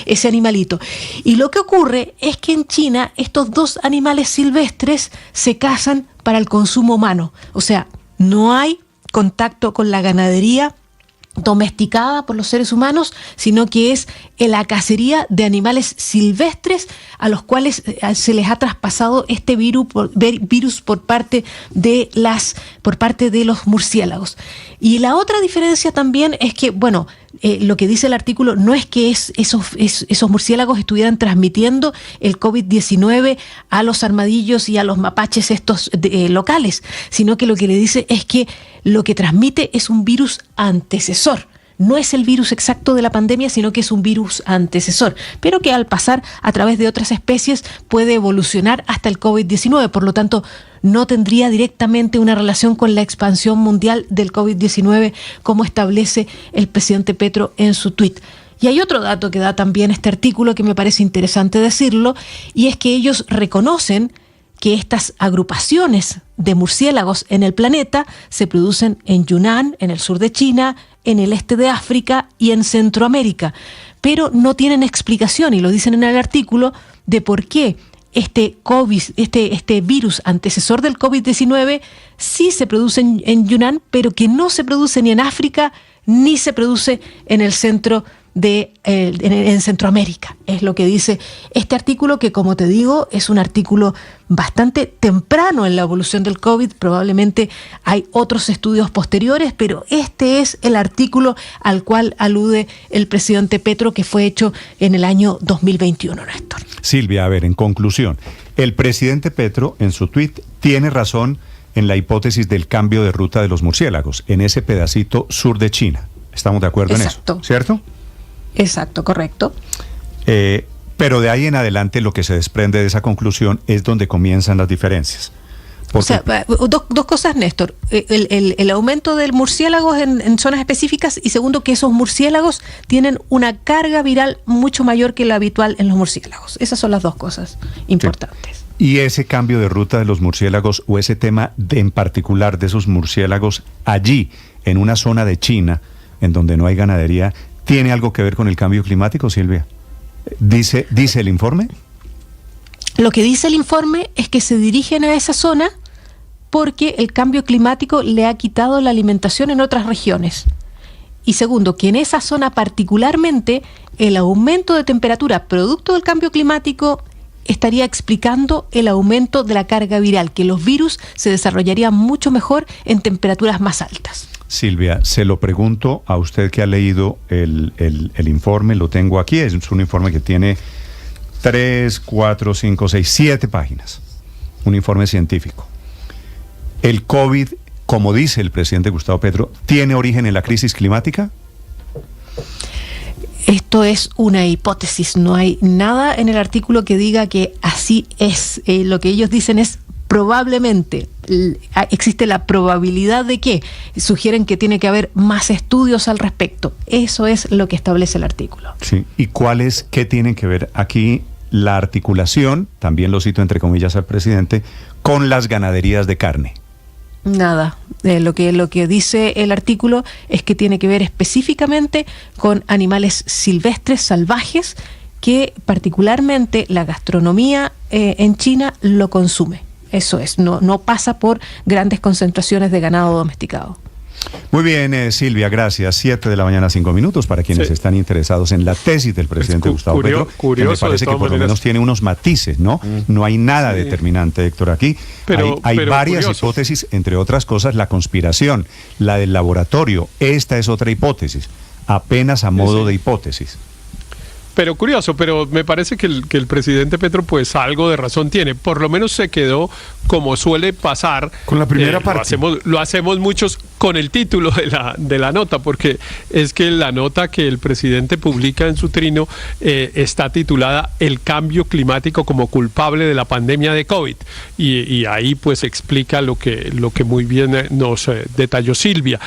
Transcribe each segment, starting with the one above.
ese animalito. Y lo que ocurre es que en China estos dos animales silvestres se cazan para el consumo humano. O sea, no hay contacto con la ganadería domesticada por los seres humanos, sino que es la cacería de animales silvestres a los cuales se les ha traspasado este virus por parte de los murciélagos. Y la otra diferencia también es que, lo que dice el artículo no es que esos murciélagos estuvieran transmitiendo el COVID-19 a los armadillos y a los mapaches estos locales, sino que lo que le dice es que lo que transmite es un virus antecesor. No es el virus exacto de la pandemia, sino que es un virus antecesor, pero que al pasar a través de otras especies puede evolucionar hasta el COVID-19. Por lo tanto, no tendría directamente una relación con la expansión mundial del COVID-19, como establece el presidente Petro en su tuit. Y hay otro dato que da también este artículo que me parece interesante decirlo, y es que ellos reconocen que estas agrupaciones de murciélagos en el planeta se producen en Yunnan, en el sur de China, en el este de África y en Centroamérica, pero no tienen explicación, y lo dicen en el artículo, de por qué este virus antecesor del COVID-19 sí se produce en Yunnan, pero que no se produce ni en África ni se produce en el centro en Centroamérica. Es lo que dice este artículo, que, como te digo, es un artículo bastante temprano en la evolución del COVID. Probablemente hay otros estudios posteriores, pero este es el artículo al cual alude el presidente Petro, que fue hecho en el año 2021, Néstor. Silvia, a ver, en conclusión, el presidente Petro en su tuit tiene razón en la hipótesis del cambio de ruta de los murciélagos en ese pedacito sur de China. ¿Estamos de acuerdo Exacto. en eso? ¿Cierto? Exacto, correcto. Pero de ahí en adelante lo que se desprende de esa conclusión es donde comienzan las diferencias. O sea, dos cosas, Néstor. El aumento del murciélago en zonas específicas, y segundo, que esos murciélagos tienen una carga viral mucho mayor que la habitual en los murciélagos. Esas son las dos cosas importantes. Sí. Y ese cambio de ruta de los murciélagos, o ese tema en particular de esos murciélagos allí, en una zona de China, en donde no hay ganadería, ¿tiene algo que ver con el cambio climático, Silvia? ¿Dice el informe? Lo que dice el informe es que se dirigen a esa zona porque el cambio climático le ha quitado la alimentación en otras regiones. Y segundo, que en esa zona particularmente el aumento de temperatura producto del cambio climático estaría explicando el aumento de la carga viral, que los virus se desarrollarían mucho mejor en temperaturas más altas. Silvia, se lo pregunto a usted que ha leído el informe, lo tengo aquí, es un informe que tiene 3, 4, 5, 6, 7 páginas, un informe científico. ¿El COVID, como dice el presidente Gustavo Petro, tiene origen en la crisis climática? Esto es una hipótesis, no hay nada en el artículo que diga que así es. Lo que ellos dicen es probablemente, existe la probabilidad de que, sugieren que tiene que haber más estudios al respecto. Eso es lo que establece el artículo. Sí. ¿Y qué tienen que ver aquí la articulación, también lo cito entre comillas al presidente, con las ganaderías de carne? Nada. Lo que dice el artículo es que tiene que ver específicamente con animales silvestres, salvajes, que particularmente la gastronomía en China lo consume. Eso es, no pasa por grandes concentraciones de ganado domesticado. Muy bien, Silvia, gracias. 7 de la mañana, 5 minutos, para quienes están interesados en la tesis del presidente Gustavo Petro, que me parece que por lo menos tiene unos matices, ¿no? No hay nada determinante, Héctor, aquí. Pero hay varias hipótesis, entre otras cosas, la conspiración, la del laboratorio. Esta es otra hipótesis, apenas a modo de hipótesis. Pero curioso, pero me parece que el presidente Petro pues algo de razón tiene. Por lo menos se quedó, como suele pasar, con la primera parte. Lo hacemos muchos con el título de la nota, porque es que la nota que el presidente publica en su trino está titulada "El cambio climático como culpable de la pandemia de COVID". Y ahí pues explica lo que muy bien nos detalló Silvia.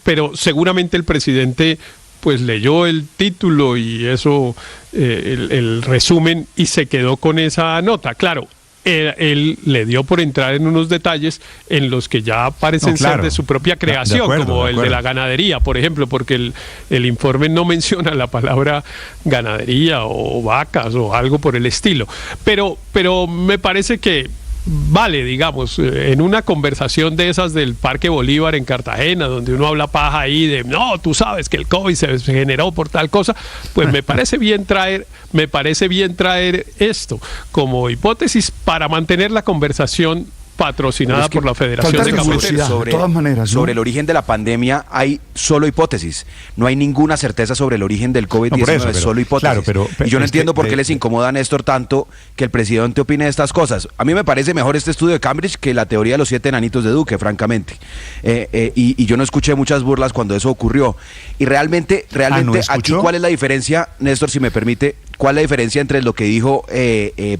Pero seguramente el presidente pues leyó el título y eso, el resumen, y se quedó con esa nota. Claro, él le dio por entrar en unos detalles en los que ya parecen ser de su propia creación, como el de la ganadería, por ejemplo, porque el informe no menciona la palabra ganadería o vacas o algo por el estilo. Pero me parece que vale, digamos, en una conversación de esas del Parque Bolívar en Cartagena, donde uno habla paja ahí de, no, tú sabes que el COVID se generó por tal cosa, pues me parece bien traer esto como hipótesis para mantener la conversación patrocinada por la Federación de Cafeteros. De todas maneras, ¿no? Sobre el origen de la pandemia hay solo hipótesis. No hay ninguna certeza sobre el origen del COVID-19, solo hipótesis. Claro, y yo no entiendo por qué les incomoda a Néstor tanto que el presidente opine de estas cosas. A mí me parece mejor este estudio de Cambridge que la teoría de los 7 enanitos de Duque, francamente. Y yo no escuché muchas burlas cuando eso ocurrió. Y realmente aquí, ¿cuál es la diferencia, Néstor, si me permite? ¿Cuál es la diferencia entre lo que dijo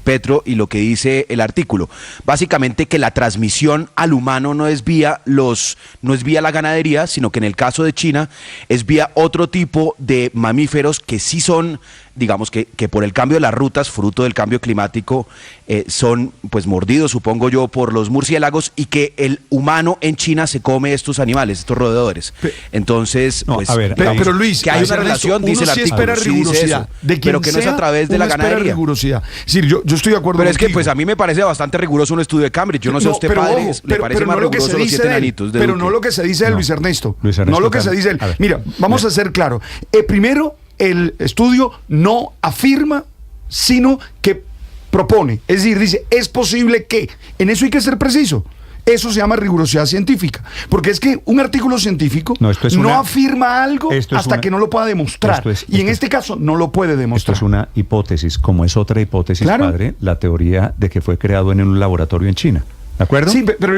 Petro y lo que dice el artículo? Básicamente que la transmisión al humano no es vía la ganadería, sino que en el caso de China es vía otro tipo de mamíferos que sí son, digamos que por el cambio de las rutas, fruto del cambio climático, son pues mordidos, supongo yo, por los murciélagos, y que el humano en China se come estos animales, estos roedores. Entonces, pues, pero Luis, que hay una relación, dice el artículo, espera rigurosidad, pero que no es a través de la ganadería. Rigurosidad. Es decir, yo estoy de acuerdo pero contigo. Es que pues a mí me parece bastante riguroso un estudio de Cambridge. Yo no sé a usted, padre, le parece más riguroso los 7 enanitos de Pero Duque. No lo que se dice de Luis Ernesto. No lo que se dice él. Mira, vamos a ser claros. Primero, el estudio no afirma, sino que propone. Es decir, dice, es posible que. En eso hay que ser preciso. Eso se llama rigurosidad científica. Porque es que un artículo científico no afirma algo hasta que no lo pueda demostrar. Y en este caso no lo puede demostrar. Esto es una hipótesis, como es otra hipótesis, padre, la teoría de que fue creado en un laboratorio en China. ¿De acuerdo? Sí, pero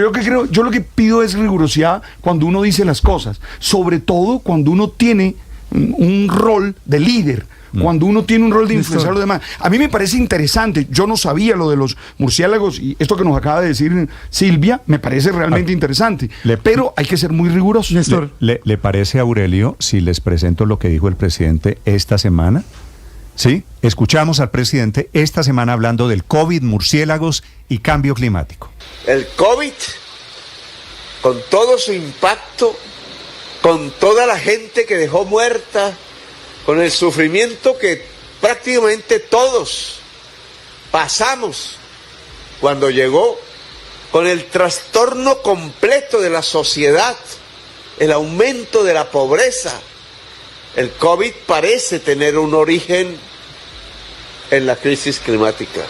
yo lo que pido es rigurosidad cuando uno dice las cosas. Sobre todo cuando uno tiene un rol de líder. Cuando uno tiene un rol de influenciar a los demás. A mí me parece interesante. Yo no sabía lo de los murciélagos, y esto que nos acaba de decir Silvia me parece realmente interesante. Pero hay que ser muy rigurosos. Néstor, ¿Le parece, Aurelio, si les presento lo que dijo el presidente esta semana? Sí, escuchamos al presidente esta semana hablando del COVID, murciélagos y cambio climático. El COVID, con todo su impacto, con toda la gente que dejó muerta, con el sufrimiento que prácticamente todos pasamos cuando llegó, con el trastorno completo de la sociedad, el aumento de la pobreza. El COVID parece tener un origen en la crisis climática.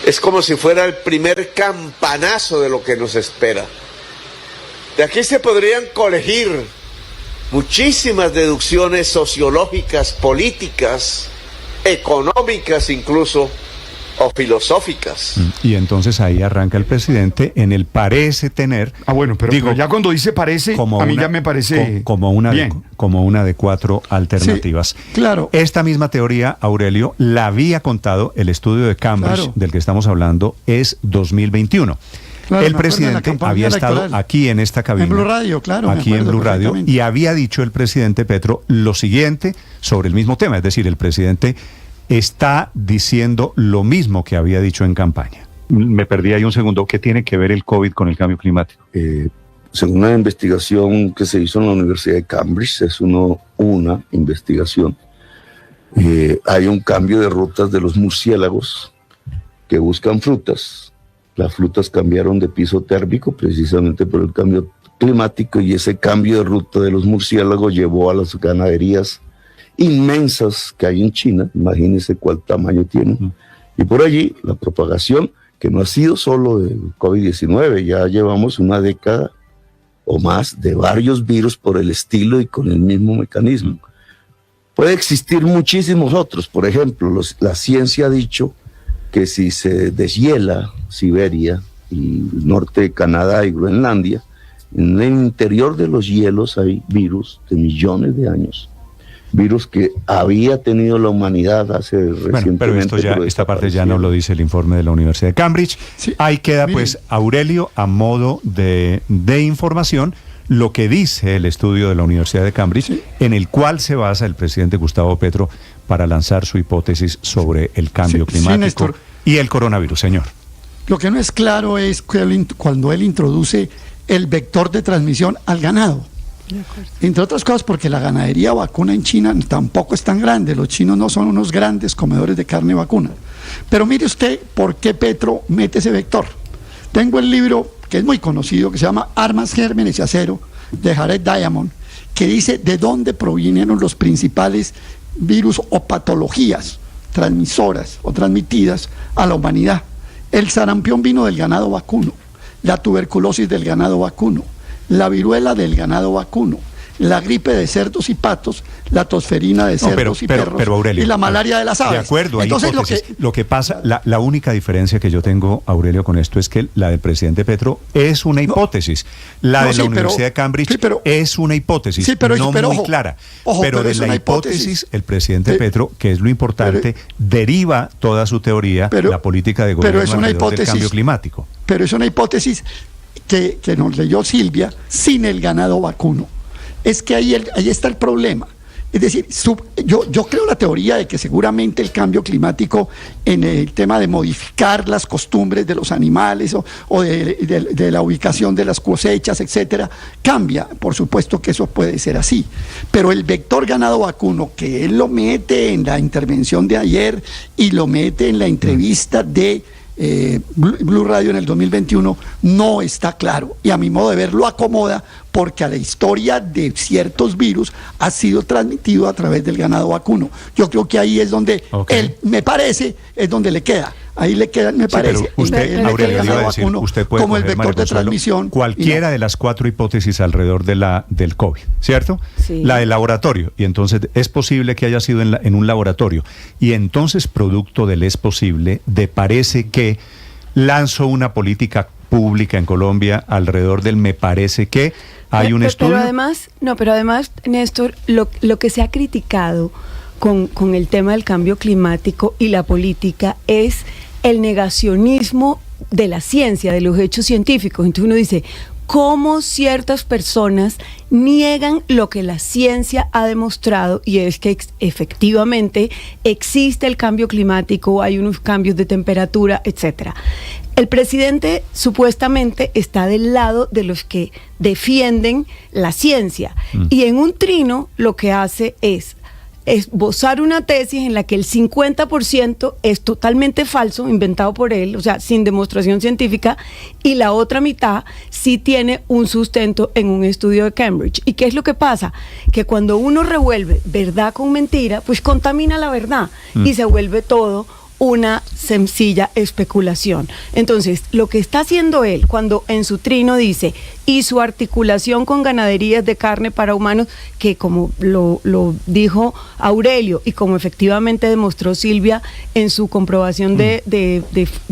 Es como si fuera el primer campanazo de lo que nos espera. De aquí se podrían colegir muchísimas deducciones sociológicas, políticas, económicas incluso, o filosóficas. Y entonces ahí arranca el presidente en el parece tener... pero ya cuando dice parece, a mí ya me parece como una de 4 alternativas. Sí, claro. Esta misma teoría, Aurelio, la había contado el estudio de Cambridge, del que estamos hablando, es 2021. Claro, el presidente había estado aquí en esta cabina. En Blue Radio, claro. Aquí en Blue Radio. Y había dicho el presidente Petro lo siguiente sobre el mismo tema. Es decir, el presidente está diciendo lo mismo que había dicho en campaña. Me perdí ahí un segundo. ¿Qué tiene que ver el COVID con el cambio climático? Según una investigación que se hizo en la Universidad de Cambridge, es una investigación. Hay un cambio de rutas de los murciélagos que buscan frutas. Las frutas cambiaron de piso térmico precisamente por el cambio climático, y ese cambio de ruta de los murciélagos llevó a las ganaderías inmensas que hay en China. Imagínense cuál tamaño tienen. Y por allí la propagación, que no ha sido solo del COVID-19, ya llevamos una década o más de varios virus por el estilo y con el mismo mecanismo. Puede existir muchísimos otros. Por ejemplo, la ciencia ha dicho que si se deshiela Siberia y el norte de Canadá y Groenlandia, en el interior de los hielos hay virus de millones de años, virus que había tenido la humanidad hace recientemente. Pero esta parte ya no lo dice el informe de la Universidad de Cambridge. Sí. Ahí queda pues, Aurelio, a modo de información, lo que dice el estudio de la Universidad de Cambridge, en el cual se basa el presidente Gustavo Petro para lanzar su hipótesis sobre el cambio climático y el coronavirus, señor. Lo que no es claro es que cuando él introduce el vector de transmisión al ganado. Entre otras cosas porque la ganadería vacuna en China tampoco es tan grande. Los chinos no son unos grandes comedores de carne vacuna. Pero mire usted por qué Petro mete ese vector. Tengo el libro que es muy conocido, que se llama Armas, Gérmenes y Acero, de Jared Diamond, que dice de dónde provinieron los principales virus o patologías transmisoras o transmitidas a la humanidad. El sarampión vino del ganado vacuno, la tuberculosis del ganado vacuno, la viruela del ganado vacuno, la gripe de cerdos y patos, la tosferina de cerdos y perros, pero Aurelio, y la malaria de las aves. De acuerdo, hay entonces lo que pasa, la única diferencia que yo tengo, Aurelio, con esto es que la del presidente Petro es una hipótesis. La de la Universidad de Cambridge es una hipótesis, no muy clara. Pero de la hipótesis, el presidente Petro, que es lo importante, deriva toda su teoría, la política de gobierno alrededor del cambio climático. Pero es una hipótesis que nos leyó Silvia sin el ganado vacuno. Es que ahí está el problema. Es decir, yo creo la teoría de que seguramente el cambio climático en el tema de modificar las costumbres de los animales o de la ubicación de las cosechas, etcétera, cambia. Por supuesto que eso puede ser así. Pero el vector ganado vacuno, que él lo mete en la intervención de ayer y lo mete en la entrevista de Blue Radio en el 2021, no está claro, y a mi modo de ver lo acomoda porque a la historia de ciertos virus ha sido transmitido a través del ganado vacuno. Yo creo que ahí es donde él, me parece, es donde le queda. Ahí le queda, me parece, usted, Aurelio, usted puede como el vector de transmisión. Cualquiera de las 4 hipótesis alrededor del COVID, ¿cierto? Sí. La del laboratorio, y entonces es posible que haya sido en un laboratorio, y entonces producto del es posible, de parece que lanzó una política pública en Colombia alrededor del me parece que hay un estudio. Pero además, Néstor, lo que se ha criticado con el tema del cambio climático y la política es el negacionismo de la ciencia, de los hechos científicos. Entonces uno dice, ¿cómo ciertas personas niegan lo que la ciencia ha demostrado? Y es que efectivamente existe el cambio climático, hay unos cambios de temperatura, etcétera. El presidente supuestamente está del lado de los que defienden la ciencia y en un trino lo que hace es esbozar una tesis en la que el 50% es totalmente falso, inventado por él, o sea, sin demostración científica, y la otra mitad sí tiene un sustento en un estudio de Cambridge. ¿Y qué es lo que pasa? Que cuando uno revuelve verdad con mentira, pues contamina la verdad y se vuelve todo una sencilla especulación. Entonces, lo que está haciendo él cuando en su trino dice, y su articulación con ganaderías de carne para humanos, que como lo dijo Aurelio y como efectivamente demostró Silvia en su comprobación de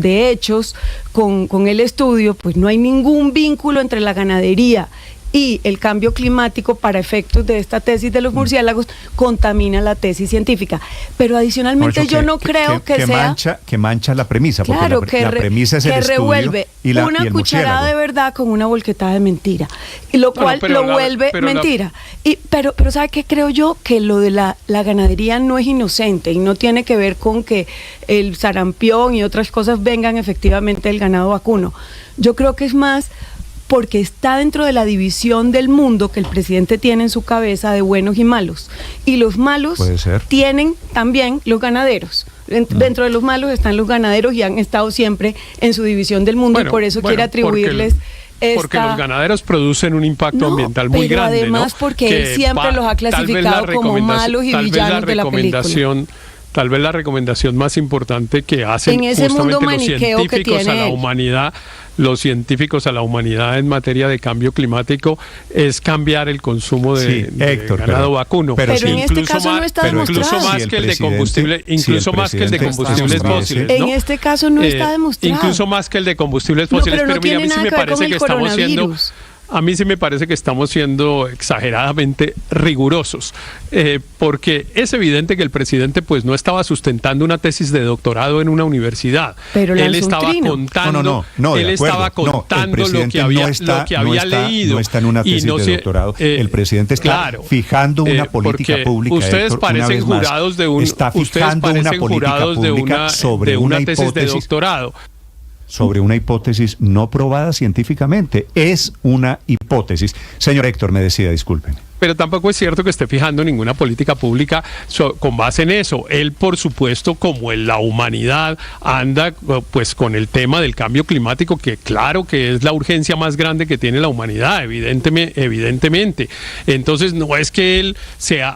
hechos con el estudio, pues no hay ningún vínculo entre la ganadería y el cambio climático para efectos de esta tesis de los murciélagos porque la tesis científica. Pero adicionalmente yo no creo que sea... que mancha la premisa, claro, porque la premisa es el estudio revuelve y una cucharada de verdad con una volquetada de mentira, y lo cual lo vuelve mentira. Pero ¿sabe qué creo yo? Que lo de la ganadería no es inocente y no tiene que ver con que el sarampión y otras cosas vengan efectivamente del ganado vacuno. Yo creo que es más porque está dentro de la división del mundo que el presidente tiene en su cabeza de buenos y malos. Y los malos tienen también los ganaderos. Dentro de los malos están los ganaderos y han estado siempre en su división del mundo, y por eso quiere atribuirles... Porque los ganaderos producen un impacto ambiental muy grande, además porque él siempre los ha clasificado como malos y villanos de la película. Tal vez la recomendación más importante que hacen en ese justamente mundo los científicos a la humanidad, en materia de cambio climático, es cambiar el consumo de ganado vacuno. Pero en este caso no está demostrado. Incluso más que el de combustible, más que el de combustibles fósiles. En este caso no está demostrado. Incluso más que el de combustibles fósiles. Pero mira, a mí sí me parece que estamos siendo... a mí sí me parece que estamos siendo exageradamente rigurosos, porque es evidente que el presidente pues no estaba sustentando una tesis de doctorado en una universidad. Pero él estaba contando, estaba contando lo que había leído. No está en una tesis de doctorado. El presidente está fijando una política pública. Ustedes parecen jurados de está fijando una política pública sobre una tesis de doctorado. Sobre una hipótesis no probada científicamente. Es una hipótesis. Señor Héctor, me decía, discúlpenme. Pero tampoco es cierto que esté fijando ninguna política pública con base en eso. Él, por supuesto, como en la humanidad, anda pues con el tema del cambio climático, que claro que es la urgencia más grande que tiene la humanidad, evidentemente. Entonces, no es que él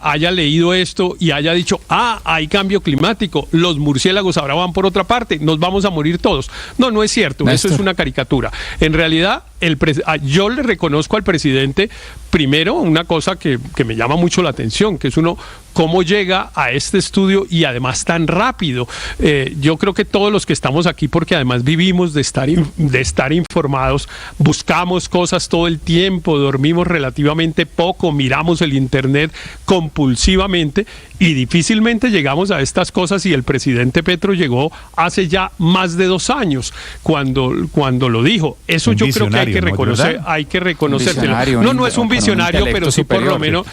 haya leído esto y haya dicho, hay cambio climático, los murciélagos ahora van por otra parte, nos vamos a morir todos. No es cierto, Néstor. Eso es una caricatura. En realidad, yo le reconozco al presidente, primero, una cosa que me llama mucho la atención, que es cómo llega a este estudio y además tan rápido. Yo creo que todos los que estamos aquí, porque además vivimos de estar informados, buscamos cosas todo el tiempo, dormimos relativamente poco, miramos el internet compulsivamente y difícilmente llegamos a estas cosas, y el presidente Petro llegó hace ya más de 2 años cuando lo dijo. Eso yo creo que hay que reconocer. No es un visionario, pero sí por lo menos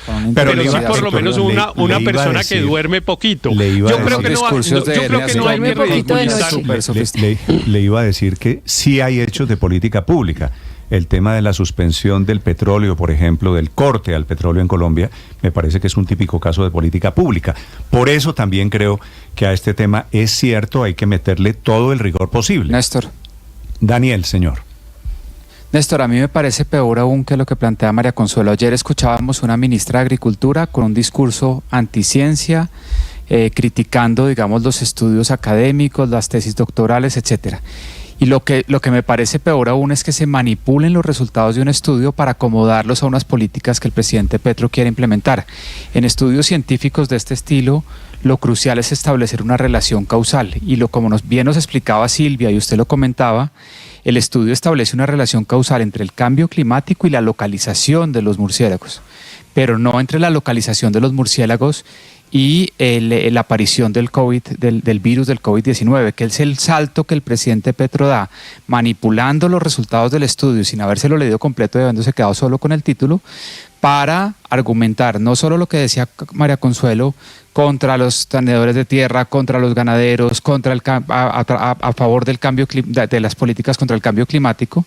una persona que duerme poquito. Yo creo que no hay que ridiculizar. Le iba a decir que sí hay hechos de política pública. El tema de la suspensión del petróleo, por ejemplo, del corte al petróleo en Colombia, me parece que es un típico caso de política pública. Por eso también creo que a este tema es cierto, hay que meterle todo el rigor posible. Néstor. Daniel, señor. Néstor, a mí me parece peor aún que lo que plantea María Consuelo. Ayer escuchábamos una ministra de Agricultura con un discurso anticiencia, criticando, digamos, los estudios académicos, las tesis doctorales, etcétera. Y lo que me parece peor aún es que se manipulen los resultados de un estudio para acomodarlos a unas políticas que el presidente Petro quiere implementar. En estudios científicos de este estilo, lo crucial es establecer una relación causal. Y como bien nos explicaba Silvia y usted lo comentaba, el estudio establece una relación causal entre el cambio climático y la localización de los murciélagos, pero no entre la localización de los murciélagos y la aparición del del virus del COVID-19, que es el salto que el presidente Petro da, manipulando los resultados del estudio sin habérselo leído completo y habiéndose quedado solo con el título, para argumentar no solo lo que decía María Consuelo, contra los tenedores de tierra, contra los ganaderos, a favor del cambio de las políticas contra el cambio climático,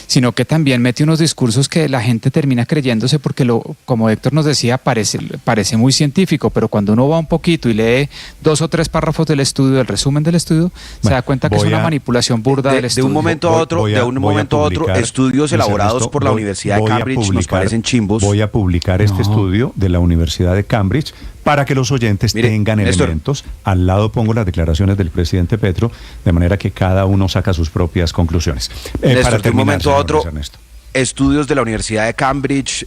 sino que también mete unos discursos que la gente termina creyéndose porque como Héctor nos decía, parece muy científico, pero cuando uno va un poquito y lee 2 o 3 párrafos del estudio, del resumen del estudio, se da cuenta que es una manipulación burda del estudio. De un momento a otro, estudios elaborados por la Universidad de Cambridge nos parecen chimbos. Voy a publicar este estudio de la Universidad de Cambridge para que los oyentes tengan elementos. Al lado pongo las declaraciones del presidente Petro, de manera que cada uno saca sus propias conclusiones. Para terminar, de un momento a otro, estudios de la Universidad de Cambridge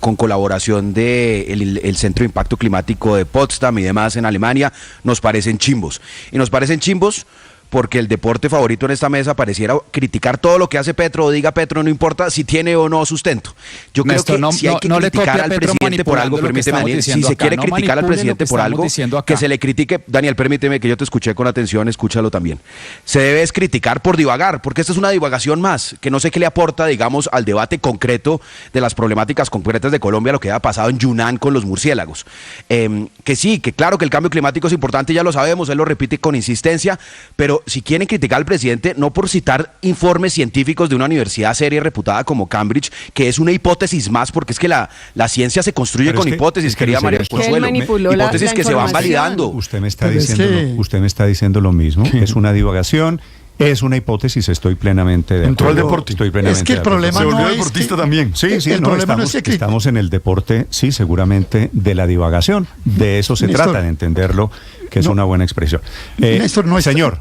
con colaboración del Centro de Impacto Climático de Potsdam y demás en Alemania, nos parecen chimbos. Y nos parecen chimbos porque el deporte favorito en esta mesa pareciera criticar todo lo que hace Petro o diga Petro, no importa si tiene o no sustento. Yo creo que si hay que criticar al presidente por algo, permíteme, Daniel, si se quiere criticar al presidente por algo, que se le critique. Daniel, permíteme, que yo te escuché con atención, escúchalo también. Se debe criticar por divagar, porque esta es una divagación más, que no sé qué le aporta, digamos, al debate concreto de las problemáticas concretas de Colombia, lo que ha pasado en Yunnan con los murciélagos. Que sí, que claro que el cambio climático es importante, ya lo sabemos, él lo repite con insistencia, pero si quieren criticar al presidente, no por citar informes científicos de una universidad seria y reputada como Cambridge, que es una hipótesis más, porque es que la ciencia se construye con hipótesis, querida María Consuelo, hipótesis que se van validando. Usted me está diciendo lo mismo, es una divagación. Es una hipótesis, estoy plenamente de acuerdo. Entró al deporte. Es que el problema se volvió deportista también. Sí, estamos en el deporte, sí, seguramente, de la divagación. De eso se trata, de entenderlo, que es una buena expresión. Néstor, señor.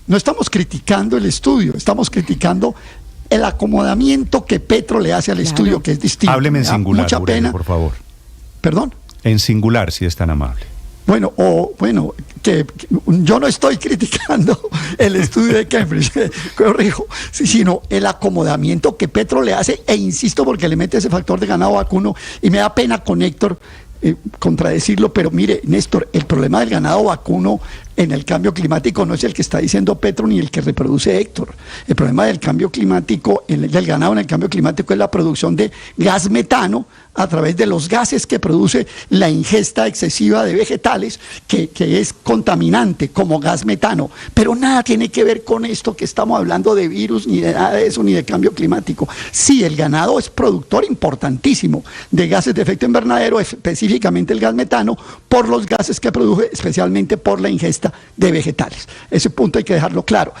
No estamos criticando el estudio, estamos criticando el acomodamiento que Petro le hace al estudio, que es distinto. Hábleme en singular, mucha pena, por favor. ¿Perdón? En singular, si es tan amable. Bueno, que yo no estoy criticando el estudio de Cambridge, corrijo, sino el acomodamiento que Petro le hace, e insisto porque le mete ese factor de ganado vacuno, y me da pena con Héctor contradecirlo, pero mire, Néstor, el problema del ganado vacuno en el cambio climático no es el que está diciendo Petro ni el que reproduce Héctor. El problema del cambio climático, del ganado en el cambio climático, es la producción de gas metano a través de los gases que produce la ingesta excesiva de vegetales, que es contaminante como gas metano. Pero nada tiene que ver con esto que estamos hablando de virus, ni de nada de eso, ni de cambio climático. Sí, el ganado es productor importantísimo de gases de efecto invernadero, específicamente el gas metano, por los gases que produce, especialmente por la ingesta de vegetales. Ese punto hay que dejarlo claro.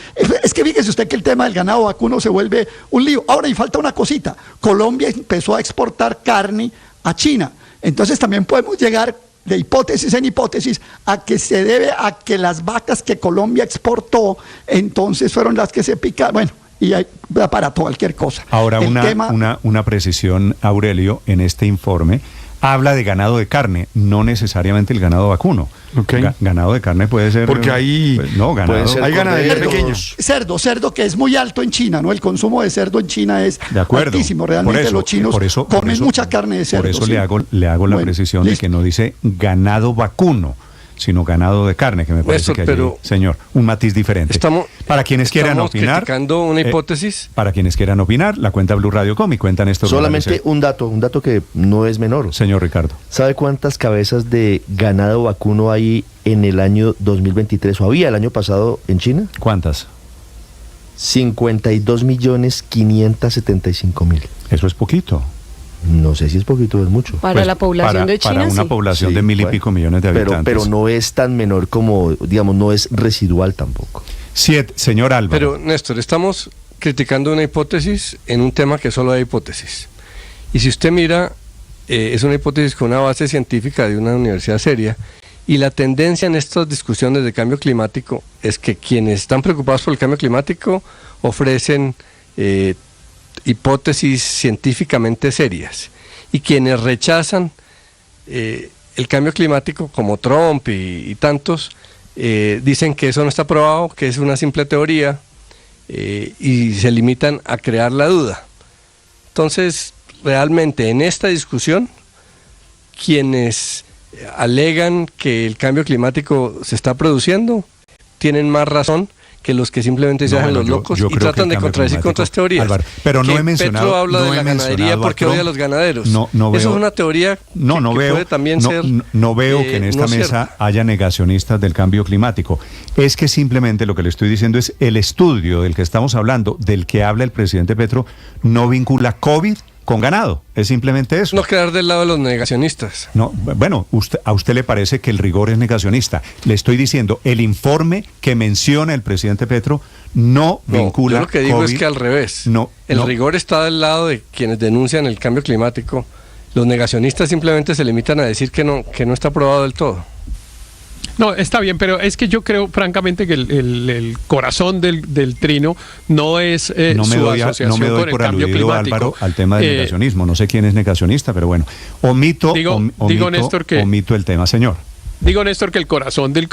Es que fíjese usted que el tema del ganado vacuno se vuelve un lío. Ahora, y falta una cosita. Colombia empezó a exportar carne a China. Entonces también podemos llegar de hipótesis en hipótesis a que se debe a que las vacas que Colombia exportó entonces fueron las que se picaron. Bueno, y hay para cualquier cosa. Ahora, una precisión, Aurelio, en este informe habla de ganado de carne, no necesariamente el ganado vacuno. Okay. Ganado de carne puede ser... Porque ahí hay ganadería pequeños. Cerdo que es muy alto en China, ¿no? El consumo de cerdo en China es altísimo. Realmente los chinos comen mucha carne de cerdo. Por eso le hago la precisión de que no dice ganado vacuno, sino ganado de carne, que me parece que allí, señor, un matiz diferente. Para quienes quieran opinar, criticando una hipótesis. Para quienes quieran opinar, la cuenta Blue Radio Com y cuentan esto. Solamente un dato que no es menor. Señor Ricardo. ¿Sabe cuántas cabezas de ganado vacuno hay en el año 2023 o había el año pasado en China? ¿Cuántas? 52.575.000. Eso es poquito. No sé si es poquito o es mucho. Para la población de China, para una población de 1.000 y pico millones de habitantes. Pero no es tan menor como, digamos, no es residual tampoco. Señor Álvaro. Pero, Néstor, estamos criticando una hipótesis en un tema que solo hay hipótesis. Y si usted mira, es una hipótesis con una base científica de una universidad seria, y la tendencia en estas discusiones de cambio climático es que quienes están preocupados por el cambio climático ofrecen hipótesis científicamente serias, y quienes rechazan el cambio climático, como Trump y tantos, dicen que eso no está probado, que es una simple teoría, y se limitan a crear la duda. Entonces, realmente en esta discusión, quienes alegan que el cambio climático se está produciendo tienen más razón que los que simplemente se hacen los locos y tratan de contradecir con otras teorías. Álvaro, pero no he mencionado... Petro habla de la ganadería porque odia a los ganaderos. No veo, eso es una teoría que puede también ser... No veo que en esta mesa haya negacionistas del cambio climático. Es que simplemente lo que le estoy diciendo es el estudio del que estamos hablando, del que habla el presidente Petro, no vincula COVID con ganado, es simplemente eso. No quedar del lado de los negacionistas. No, bueno, a usted le parece que el rigor es negacionista. Le estoy diciendo, el informe que menciona el presidente Petro no vincula. Yo lo que digo es que al revés. El rigor está del lado de quienes denuncian el cambio climático. Los negacionistas simplemente se limitan a decir que no está aprobado del todo. No, está bien, pero es que yo creo francamente que el corazón del trino no es su asociación con el cambio climático. Álvaro, al tema del negacionismo. No sé quién es negacionista, pero bueno. Omito el tema, señor. Digo, Néstor, que el corazón del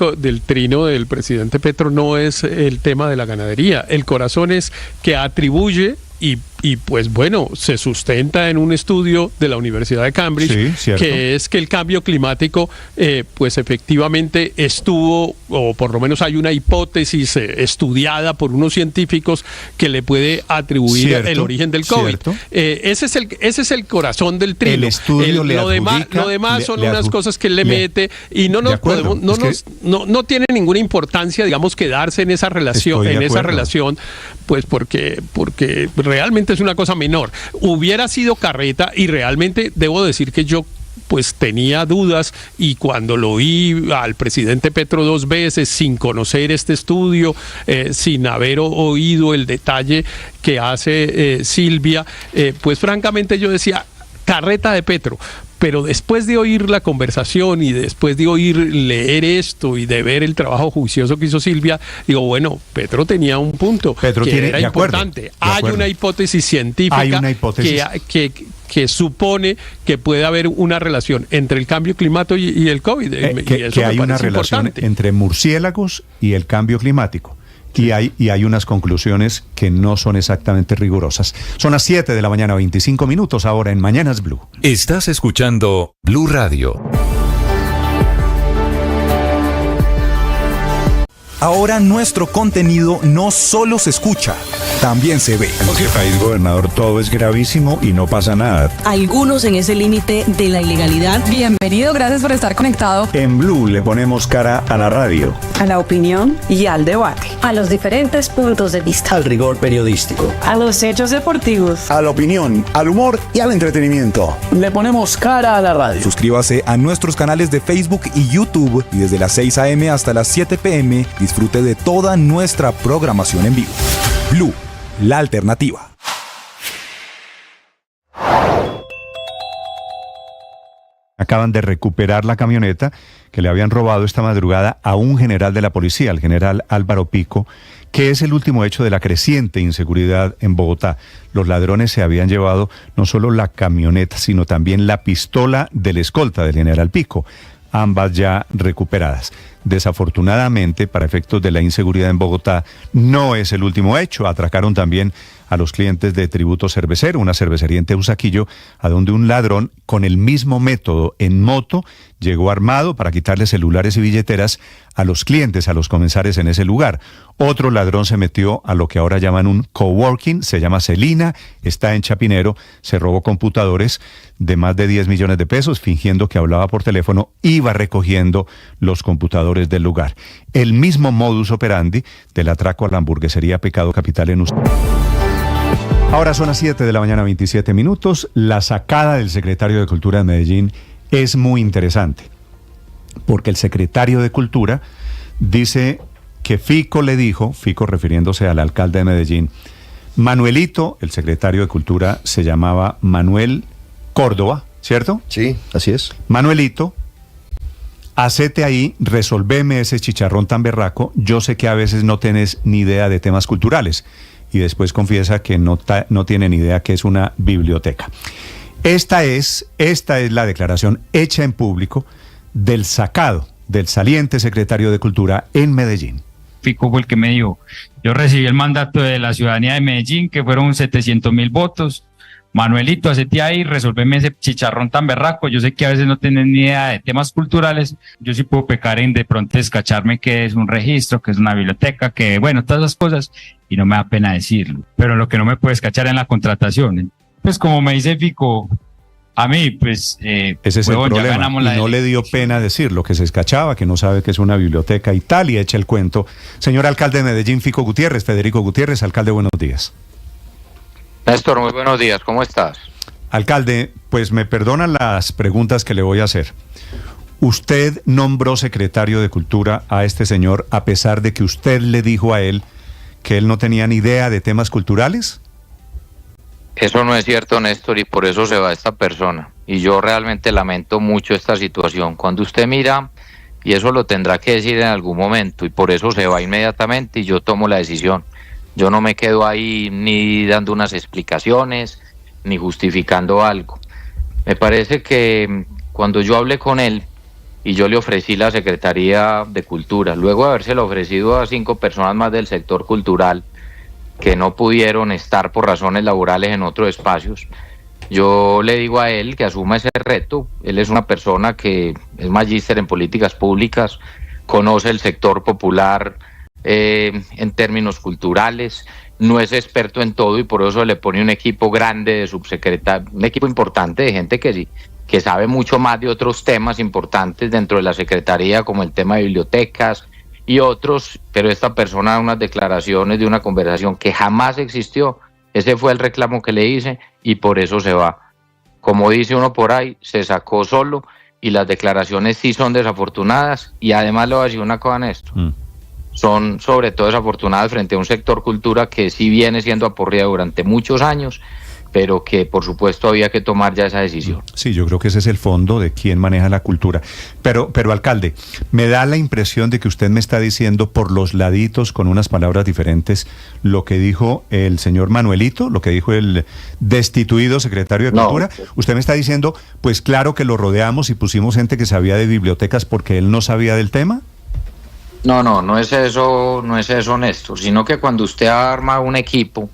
trino del presidente Petro no es el tema de la ganadería. El corazón es que atribuye y pues bueno, se sustenta en un estudio de la Universidad de Cambridge, que es que el cambio climático pues efectivamente estuvo, o por lo menos hay una hipótesis estudiada por unos científicos que le puede atribuir el origen del COVID. Ese es el corazón del trino. El estudio lo demás son unas cosas que él le mete y no tiene ninguna importancia, digamos, quedarse en esa relación, pues porque realmente es una cosa menor. Hubiera sido carreta, y realmente debo decir que yo pues tenía dudas, y cuando lo oí al presidente Petro 2 veces sin conocer este estudio, sin haber oído el detalle que hace Silvia, pues francamente yo decía, carreta de Petro. Pero después de oír la conversación y después de leer esto y de ver el trabajo juicioso que hizo Silvia, digo, bueno, Petro tenía un punto. Petro que era importante. Hay una hipótesis científica que supone que puede haber una relación entre el cambio climático y el COVID. Que hay una relación entre murciélagos y el cambio climático. Y hay unas conclusiones que no son exactamente rigurosas. Son las 7 de la mañana, 25 minutos, ahora en Mañanas Blue. Estás escuchando Blue Radio. Ahora nuestro contenido no solo se escucha, también se ve. En este país, gobernador, todo es gravísimo y no pasa nada. Algunos en ese límite de la ilegalidad. Bienvenido, gracias por estar conectado. En Blue le ponemos cara a la radio, a la opinión y al debate, a los diferentes puntos de vista, al rigor periodístico, a los hechos deportivos, a la opinión, al humor y al entretenimiento. Le ponemos cara a la radio. Suscríbase a nuestros canales de Facebook y YouTube y desde las 6 a.m. hasta las 7 p.m. disfrute de toda nuestra programación en vivo. Blue, la alternativa. Acaban de recuperar la camioneta que le habían robado esta madrugada a un general de la policía, el general Álvaro Pico, que es el último hecho de la creciente inseguridad en Bogotá. Los ladrones se habían llevado no solo la camioneta, sino también la pistola del escolta del general Pico, ambas ya recuperadas. Desafortunadamente, para efectos de la inseguridad en Bogotá, no es el último hecho. Atracaron también a los clientes de Tributo Cervecero, una cervecería en Teusaquillo, a donde un ladrón con el mismo método en moto llegó armado para quitarle celulares y billeteras a los clientes, a los comensales en ese lugar. Otro ladrón se metió a lo que ahora llaman un coworking, se llama Celina, está en Chapinero, se robó computadores de más de 10 millones de pesos, fingiendo que hablaba por teléfono, iba recogiendo los computadores del lugar. El mismo modus operandi del atraco a la hamburguesería Pecado Capital en Usted. Ahora son las 7 de la mañana, 27 minutos. La sacada del secretario de Cultura de Medellín es muy interesante, porque el secretario de Cultura dice que Fico le dijo, Fico refiriéndose al alcalde de Medellín, Manuelito, el secretario de Cultura se llamaba Manuel Córdoba, ¿cierto? Sí, así es. Manuelito, hacete ahí, resolveme ese chicharrón tan berraco, yo sé que a veces no tenés ni idea de temas culturales. Y después confiesa que no tiene ni idea que es una biblioteca. Esta es la declaración hecha en público del saliente secretario de Cultura en Medellín. Fico fue el que me dijo, yo recibí el mandato de la ciudadanía de Medellín, que fueron 700.000 votos. Manuelito, hacete ahí, resolveme ese chicharrón tan berraco. Yo sé que a veces no tenés ni idea de temas culturales. Yo sí puedo pecar en de pronto descacharme que es un registro, que es una biblioteca, que bueno, todas esas cosas, y no me da pena decirlo. Pero lo que no me puedes cachar en la contratación, pues como me dice Fico, a mí, pues... ese es el problema, y no le dio pena decirlo, que se escachaba, que no sabe que es una biblioteca y tal, y echa el cuento. Señor alcalde de Medellín, Fico Gutiérrez, Federico Gutiérrez, alcalde, buenos días. Néstor, muy buenos días, ¿cómo estás? Alcalde, pues me perdonan las preguntas que le voy a hacer. ¿Usted nombró secretario de Cultura a este señor a pesar de que usted le dijo a él que él no tenía ni idea de temas culturales? Eso no es cierto, Néstor, y por eso se va esta persona. Y yo realmente lamento mucho esta situación. Cuando usted mira, y eso lo tendrá que decir en algún momento, y por eso se va inmediatamente y yo tomo la decisión. Yo no me quedo ahí ni dando unas explicaciones, ni justificando algo. Me parece que cuando yo hablé con él y yo le ofrecí la Secretaría de Cultura, luego de habérselo ofrecido a 5 personas más del sector cultural que no pudieron estar por razones laborales en otros espacios, yo le digo a él que asuma ese reto. Él es una persona que es magíster en políticas públicas, conoce el sector popular en términos culturales, no es experto en todo y por eso le pone un equipo grande de subsecretarios, un equipo importante de gente que sabe mucho más de otros temas importantes dentro de la Secretaría, como el tema de bibliotecas y otros, pero esta persona da unas declaraciones de una conversación que jamás existió. Ese fue el reclamo que le hice y por eso se va. Como dice uno por ahí, se sacó solo y las declaraciones sí son desafortunadas y además le voy a decir una cosa en esto. Son sobre todo desafortunadas frente a un sector cultura que sí viene siendo aporreado durante muchos años pero que por supuesto había que tomar ya esa decisión. Sí, yo creo que ese es el fondo de quién maneja la cultura. Pero alcalde, me da la impresión de que usted me está diciendo por los laditos, con unas palabras diferentes, lo que dijo el señor Manuelito, lo que dijo el destituido secretario de Cultura. Usted me está diciendo, pues claro que lo rodeamos y pusimos gente que sabía de bibliotecas porque él no sabía del tema. No es eso, Néstor, sino que cuando usted arma un equipo,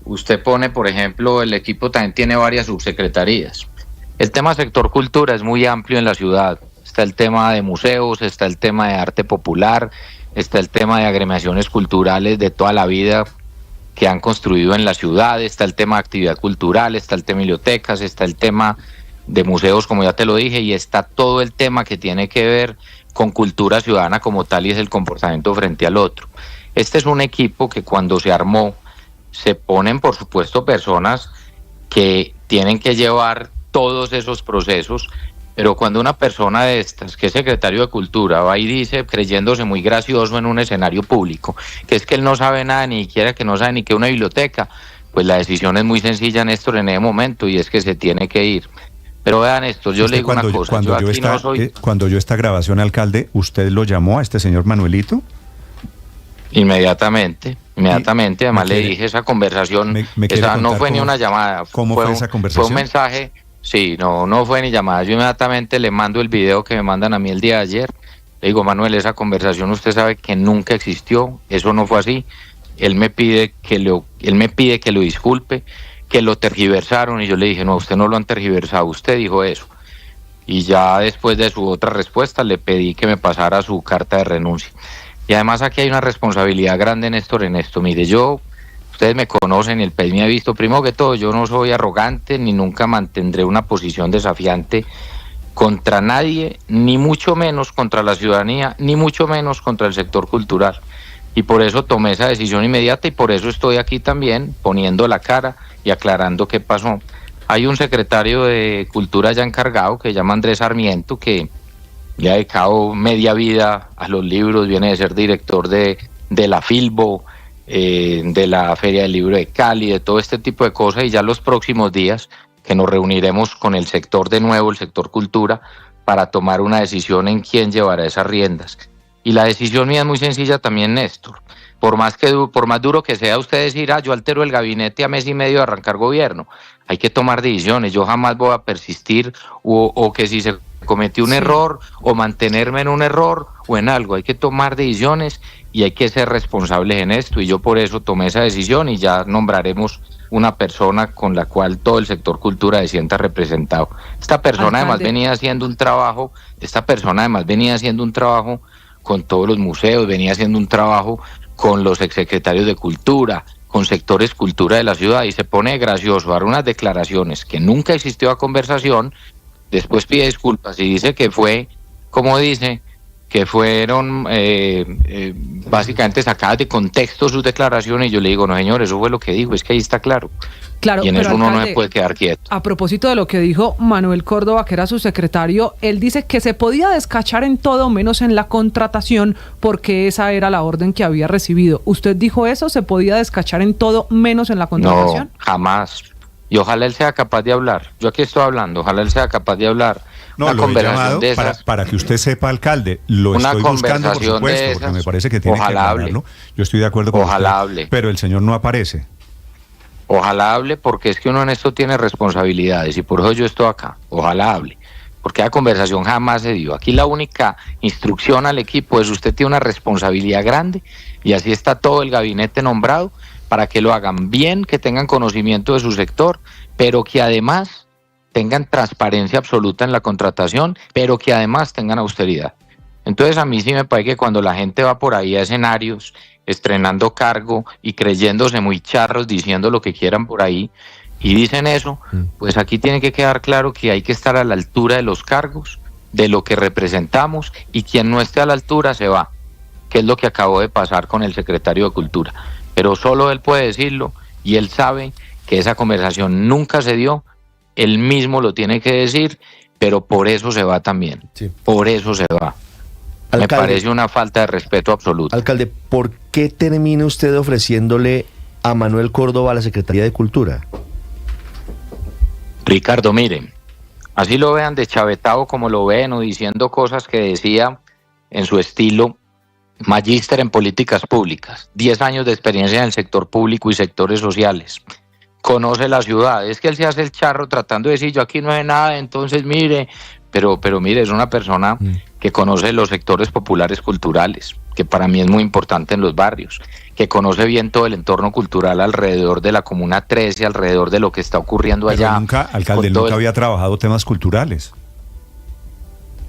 usted pone, por ejemplo, el equipo también tiene varias subsecretarías. El tema sector cultura es muy amplio en la ciudad. Está el tema de museos, está el tema de arte popular, está el tema de agremiaciones culturales de toda la vida que han construido en la ciudad, está el tema de actividad cultural, está el tema de bibliotecas, está el tema de museos, como ya te lo dije, y está todo el tema que tiene que ver con cultura ciudadana como tal, y es el comportamiento frente al otro. Este es un equipo que cuando se armó, se ponen, por supuesto, personas que tienen que llevar todos esos procesos, pero cuando una persona de estas, que es secretario de Cultura, va y dice, creyéndose muy gracioso en un escenario público, que es que él no sabe nada, ni siquiera que no sabe ni que una biblioteca, pues la decisión es muy sencilla, Néstor, en ese momento, y es que se tiene que ir. Pero vean esto, yo le digo una cosa, cuando yo esta grabación, alcalde, ¿usted lo llamó a este señor Manuelito? Inmediatamente, además le dije esa conversación, esa no fue ni una llamada. ¿Cómo fue esa conversación? Fue un mensaje, sí, no fue ni llamada, yo inmediatamente le mando el video que me mandan a mí el día de ayer, le digo, Manuel, esa conversación usted sabe que nunca existió, eso no fue así, él me pide que lo disculpe, que lo tergiversaron, y yo le dije, no, usted no lo han tergiversado, usted dijo eso. Y ya después de su otra respuesta le pedí que me pasara su carta de renuncia. Y además aquí hay una responsabilidad grande, Néstor, en esto. Mire, ustedes me conocen, el país me ha visto, primero que todo, yo no soy arrogante, ni nunca mantendré una posición desafiante contra nadie, ni mucho menos contra la ciudadanía, ni mucho menos contra el sector cultural. Y por eso tomé esa decisión inmediata, y por eso estoy aquí también poniendo la cara y aclarando qué pasó. Hay un secretario de Cultura ya encargado que se llama Andrés Sarmiento, que le ha dedicado media vida a los libros, viene de ser director de la Filbo, de la Feria del Libro de Cali, de todo este tipo de cosas, y ya los próximos días que nos reuniremos con el sector de nuevo, el sector cultura, para tomar una decisión en quién llevará esas riendas. Y la decisión mía es muy sencilla también, Néstor. Por más duro que sea usted decir, yo altero el gabinete a mes y medio de arrancar gobierno, hay que tomar decisiones. Yo jamás voy a persistir o que si se cometió un error o mantenerme en un error o en algo, hay que tomar decisiones y hay que ser responsables en esto, y yo por eso tomé esa decisión, y ya nombraremos una persona con la cual todo el sector cultura se sienta representado. Esta persona además venía haciendo un trabajo con todos los museos, venía haciendo un trabajo con los exsecretarios de Cultura, con sectores cultura de la ciudad, y se pone gracioso dar unas declaraciones que nunca existió a conversación, después pide disculpas y dice que fue, como dice, que fueron básicamente sacadas de contexto sus declaraciones, y yo le digo, no señor, eso fue lo que dijo, es que ahí está claro. Claro, y en pero eso uno alcalde, no se puede quedar quieto. A propósito de lo que dijo Manuel Córdoba, que era su secretario, él dice que se podía descachar en todo menos en la contratación, porque esa era la orden que había recibido. ¿Usted dijo eso? ¿Se podía descachar en todo menos en la contratación? No, jamás. Y ojalá él sea capaz de hablar. Yo aquí estoy hablando, ojalá él sea capaz de hablar. No, una lo he llamado de esas, para que usted sepa, alcalde, lo estoy buscando, por supuesto, porque me parece que tiene que hablarlo. Yo estoy de acuerdo con usted, pero el señor no aparece. Ojalá hable, porque es que uno en esto tiene responsabilidades, y por eso yo estoy acá. Ojalá hable, porque la conversación jamás se dio. Aquí la única instrucción al equipo es: usted tiene una responsabilidad grande, y así está todo el gabinete nombrado, para que lo hagan bien, que tengan conocimiento de su sector, pero que además tengan transparencia absoluta en la contratación, pero que además tengan austeridad. Entonces a mí sí me parece que cuando la gente va por ahí a escenarios, estrenando cargo y creyéndose muy charros, diciendo lo que quieran por ahí, y dicen eso, pues aquí tiene que quedar claro que hay que estar a la altura de los cargos, de lo que representamos, y quien no esté a la altura se va, que es lo que acabó de pasar con el secretario de Cultura. Pero solo él puede decirlo, y él sabe que esa conversación nunca se dio, él mismo lo tiene que decir, pero por eso se va también, por eso se va. Alcalde, me parece una falta de respeto absoluta. Alcalde, ¿por qué termina usted ofreciéndole a Manuel Córdoba la Secretaría de Cultura? Ricardo, miren, así lo vean deschavetado como lo ven o diciendo cosas que decía en su estilo, magíster en políticas públicas, 10 años de experiencia en el sector público y sectores sociales, conoce la ciudad, es que él se hace el charro tratando de decir yo aquí no sé nada, entonces mire, pero mire, es una persona que conoce los sectores populares culturales, que para mí es muy importante en los barrios, que conoce bien todo el entorno cultural alrededor de la Comuna 13, alrededor de lo que está ocurriendo allá. Nunca, alcalde, nunca había trabajado temas culturales.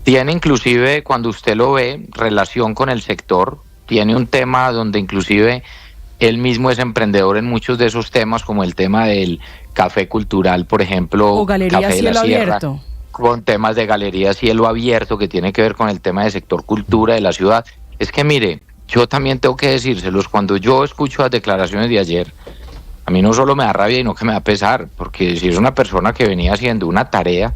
Tiene inclusive, cuando usted lo ve, relación con el sector, tiene un tema donde inclusive él mismo es emprendedor en muchos de esos temas, como el tema del café cultural, por ejemplo, o Galería Café Cielo de la Sierra, Abierto, con temas de Galería Cielo Abierto, que tiene que ver con el tema del sector cultura de la ciudad. Es que mire, yo también tengo que decírselos, cuando yo escucho las declaraciones de ayer, a mí no solo me da rabia, sino que me da pesar, porque si es una persona que venía haciendo una tarea,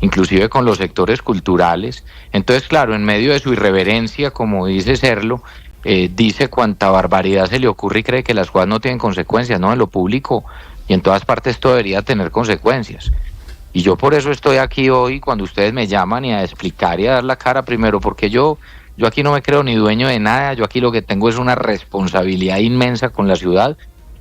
inclusive con los sectores culturales, entonces claro, en medio de su irreverencia, como dice serlo, dice cuanta barbaridad se le ocurre y cree que las cosas no tienen consecuencias, ¿no? En lo público y en todas partes todo debería tener consecuencias. Y yo por eso estoy aquí hoy, cuando ustedes me llaman y a explicar y a dar la cara primero, porque yo aquí no me creo ni dueño de nada, yo aquí lo que tengo es una responsabilidad inmensa con la ciudad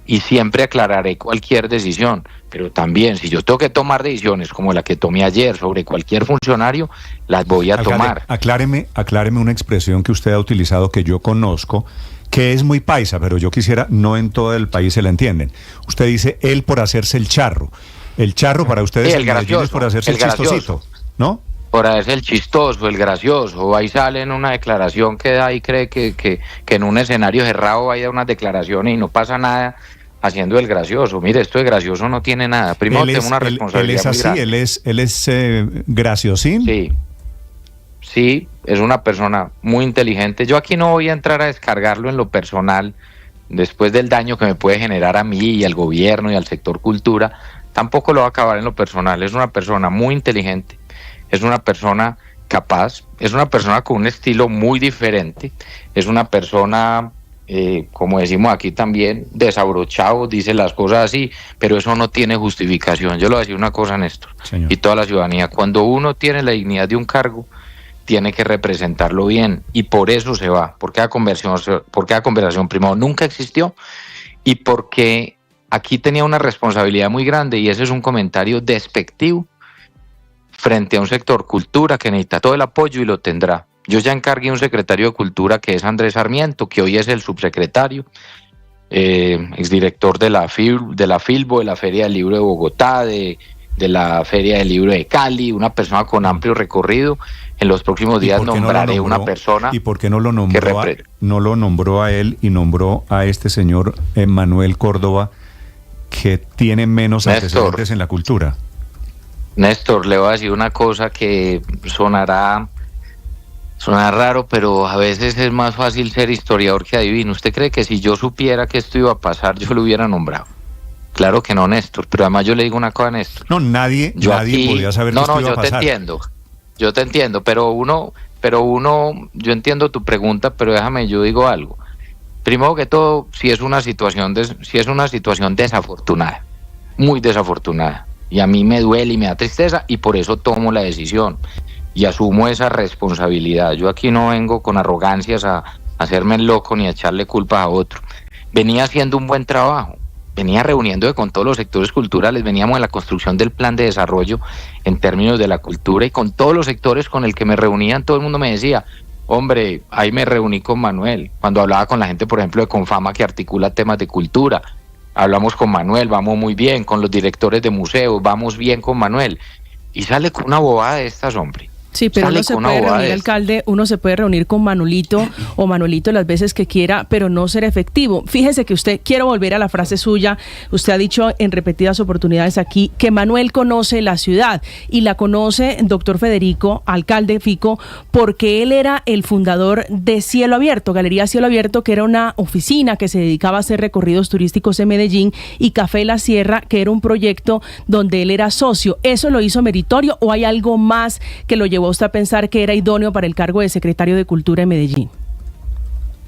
y siempre aclararé cualquier decisión, pero también si yo tengo que tomar decisiones como la que tomé ayer sobre cualquier funcionario, las voy a tomar. Acláreme una expresión que usted ha utilizado que yo conozco, que es muy paisa, pero yo quisiera, no en todo el país se la entienden. Usted dice, él por hacerse el charro. El charro para ustedes sí, el gracioso, es por hacerse el chistosito, ¿no? Por hacerse el chistoso, el gracioso. Ahí sale en una declaración que da y cree que en un escenario cerrado vaya unas declaraciones y no pasa nada haciendo el gracioso. Mire, esto de gracioso no tiene nada. Primero tengo una responsabilidad. Él es así, él es graciosín. Sí, es una persona muy inteligente. Yo aquí no voy a entrar a descargarlo en lo personal, después del daño que me puede generar a mí y al gobierno y al sector cultura. Tampoco lo va a acabar en lo personal. Es una persona muy inteligente, es una persona capaz, es una persona con un estilo muy diferente, es una persona, como decimos aquí también, desabrochado, dice las cosas así, pero eso no tiene justificación. Yo le voy a decir una cosa, Néstor, señor, y toda la ciudadanía, cuando uno tiene la dignidad de un cargo, tiene que representarlo bien, y por eso se va, porque la conversación primero nunca existió, y porque aquí tenía una responsabilidad muy grande, y ese es un comentario despectivo frente a un sector cultura que necesita todo el apoyo y lo tendrá. Yo ya encargué un secretario de Cultura que es Andrés Sarmiento, que hoy es el subsecretario, exdirector de la Filbo, de la Feria del Libro de Bogotá, de la Feria del Libro de Cali, una persona con amplio recorrido. En los próximos días nombraré una persona. ¿Y por qué no lo nombró a él y nombró a este señor Manuel Córdoba, que tiene menos antecedentes en la cultura? Néstor, le voy a decir una cosa que sonará raro, pero a veces es más fácil ser historiador que adivino. ¿Usted cree que si yo supiera que esto iba a pasar, yo lo hubiera nombrado? Claro que no, Néstor, pero además yo le digo una cosa, Néstor. No, nadie podía saber que esto iba a pasar. Yo te entiendo, pero yo entiendo tu pregunta, pero déjame, yo digo algo. Primero que todo, si es una situación desafortunada, muy desafortunada, y a mí me duele y me da tristeza, y por eso tomo la decisión y asumo esa responsabilidad. Yo aquí no vengo con arrogancias a hacerme el loco ni a echarle culpa a otro. Venía haciendo un buen trabajo, venía reuniéndome con todos los sectores culturales, veníamos en la construcción del plan de desarrollo en términos de la cultura, y con todos los sectores con el que me reunían, todo el mundo me decía, hombre, ahí me reuní con Manuel. Cuando hablaba con la gente, por ejemplo, de Confama, que articula temas de cultura, hablamos con Manuel, vamos muy bien. Con los directores de museos, vamos bien con Manuel. Y sale con una bobada de estas, hombre. Sí, pero uno se puede reunir, alcalde, uno se puede reunir con Manuelito o Manuelito las veces que quiera, pero no ser efectivo. Fíjese que usted, quiero volver a la frase suya, usted ha dicho en repetidas oportunidades aquí que Manuel conoce la ciudad, y la conoce, doctor Federico, alcalde Fico, porque él era el fundador de Cielo Abierto, Galería Cielo Abierto, que era una oficina que se dedicaba a hacer recorridos turísticos en Medellín, y Café La Sierra, que era un proyecto donde él era socio. ¿Eso lo hizo meritorio o hay algo más que lo llevó usted a pensar que era idóneo para el cargo de secretario de Cultura en Medellín?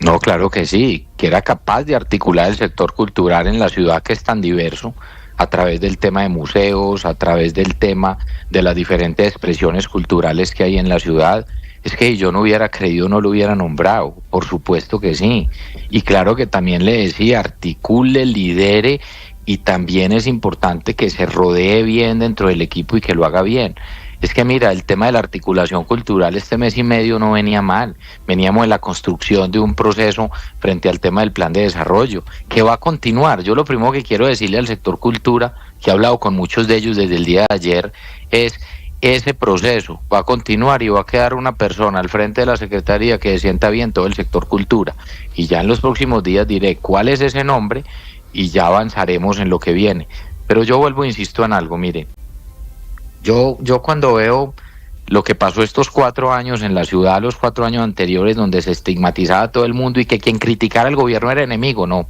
No, claro que sí, que era capaz de articular el sector cultural en la ciudad, que es tan diverso, a través del tema de museos, a través del tema de las diferentes expresiones culturales que hay en la ciudad. Es que si yo no hubiera creído, no lo hubiera nombrado, por supuesto que sí. Y claro que también le decía, articule, lidere, y también es importante que se rodee bien dentro del equipo y que lo haga bien. Es que mira, el tema de la articulación cultural este mes y medio no venía mal. Veníamos en la construcción de un proceso frente al tema del plan de desarrollo, que va a continuar. Yo lo primero que quiero decirle al sector cultura, que he hablado con muchos de ellos desde el día de ayer, es ese proceso va a continuar y va a quedar una persona al frente de la Secretaría que sienta bien todo el sector cultura. Y ya en los próximos días diré cuál es ese nombre y ya avanzaremos en lo que viene. Pero yo vuelvo e insisto en algo, mire, yo cuando veo lo que pasó estos 4 años en la ciudad, los 4 años anteriores, donde se estigmatizaba a todo el mundo y que quien criticara al gobierno era enemigo, no.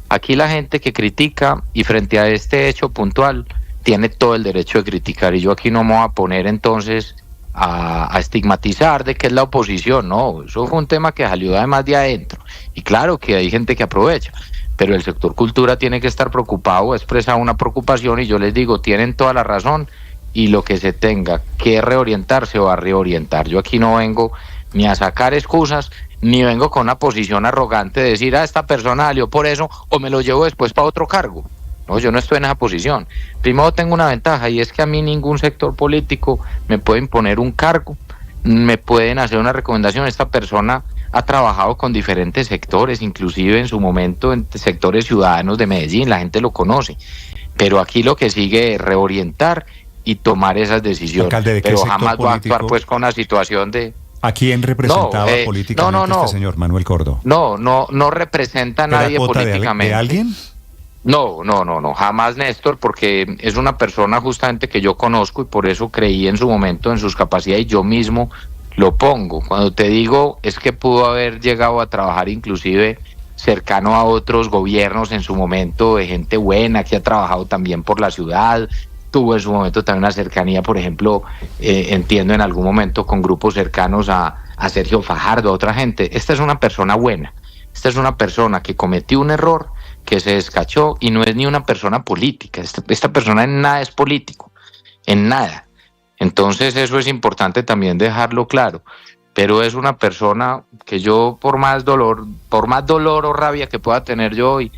Aquí la gente que critica, y frente a este hecho puntual, tiene todo el derecho de criticar, y yo aquí no me voy a poner entonces a estigmatizar de que es la oposición, no, eso fue un tema que salió además de adentro, y claro que hay gente que aprovecha, pero el sector cultura tiene que estar preocupado, expresa una preocupación, y yo les digo, tienen toda la razón, y lo que se tenga que reorientar se va a reorientar. Yo aquí no vengo ni a sacar excusas, ni vengo con una posición arrogante de decir, esta persona salió por eso, o me lo llevo después para otro cargo. No, yo no estoy en esa posición. Primero tengo una ventaja, y es que a mí ningún sector político me puede imponer un cargo, me pueden hacer una recomendación. Esta persona ha trabajado con diferentes sectores, inclusive en su momento en sectores ciudadanos de Medellín, la gente lo conoce. Pero aquí lo que sigue es reorientar y tomar esas decisiones. Alcalde, pero jamás va a actuar pues con una situación de... ¿A quién representaba políticamente este señor Manuel Cordo? No representa a nadie políticamente. ¿De alguien? No, jamás, Néstor, porque es una persona justamente que yo conozco y por eso creí en su momento en sus capacidades y yo mismo lo pongo. Cuando te digo es que pudo haber llegado a trabajar inclusive cercano a otros gobiernos en su momento, de gente buena que ha trabajado también por la ciudad, tuvo en su momento también una cercanía, por ejemplo, entiendo en algún momento con grupos cercanos a Sergio Fajardo, a otra gente. Esta es una persona buena, esta es una persona que cometió un error, que se descachó y no es ni una persona política. Esta persona en nada es político, en nada. Entonces eso es importante también dejarlo claro. Pero es una persona que yo por más dolor o rabia que pueda tener yo hoy,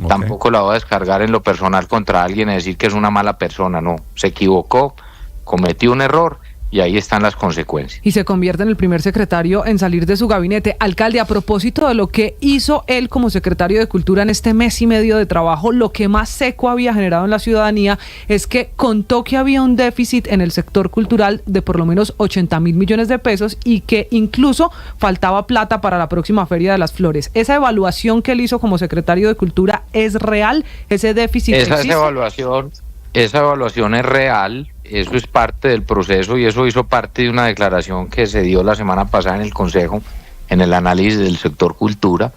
tampoco la voy a descargar en lo personal contra alguien y decir que es una mala persona. No, se equivocó, cometió un error. Y ahí están las consecuencias. Y se convierte en el primer secretario en salir de su gabinete. Alcalde, a propósito de lo que hizo él como secretario de Cultura en este mes y medio de trabajo, lo que más seco había generado en la ciudadanía es que contó que había un déficit en el sector cultural de por lo menos 80.000 millones de pesos y que incluso faltaba plata para la próxima Feria de las Flores. ¿Esa evaluación que él hizo como secretario de Cultura es real? ¿Ese déficit existe? Esa evaluación es real, eso es parte del proceso y eso hizo parte de una declaración que se dio la semana pasada en el Consejo, en el análisis del sector cultura.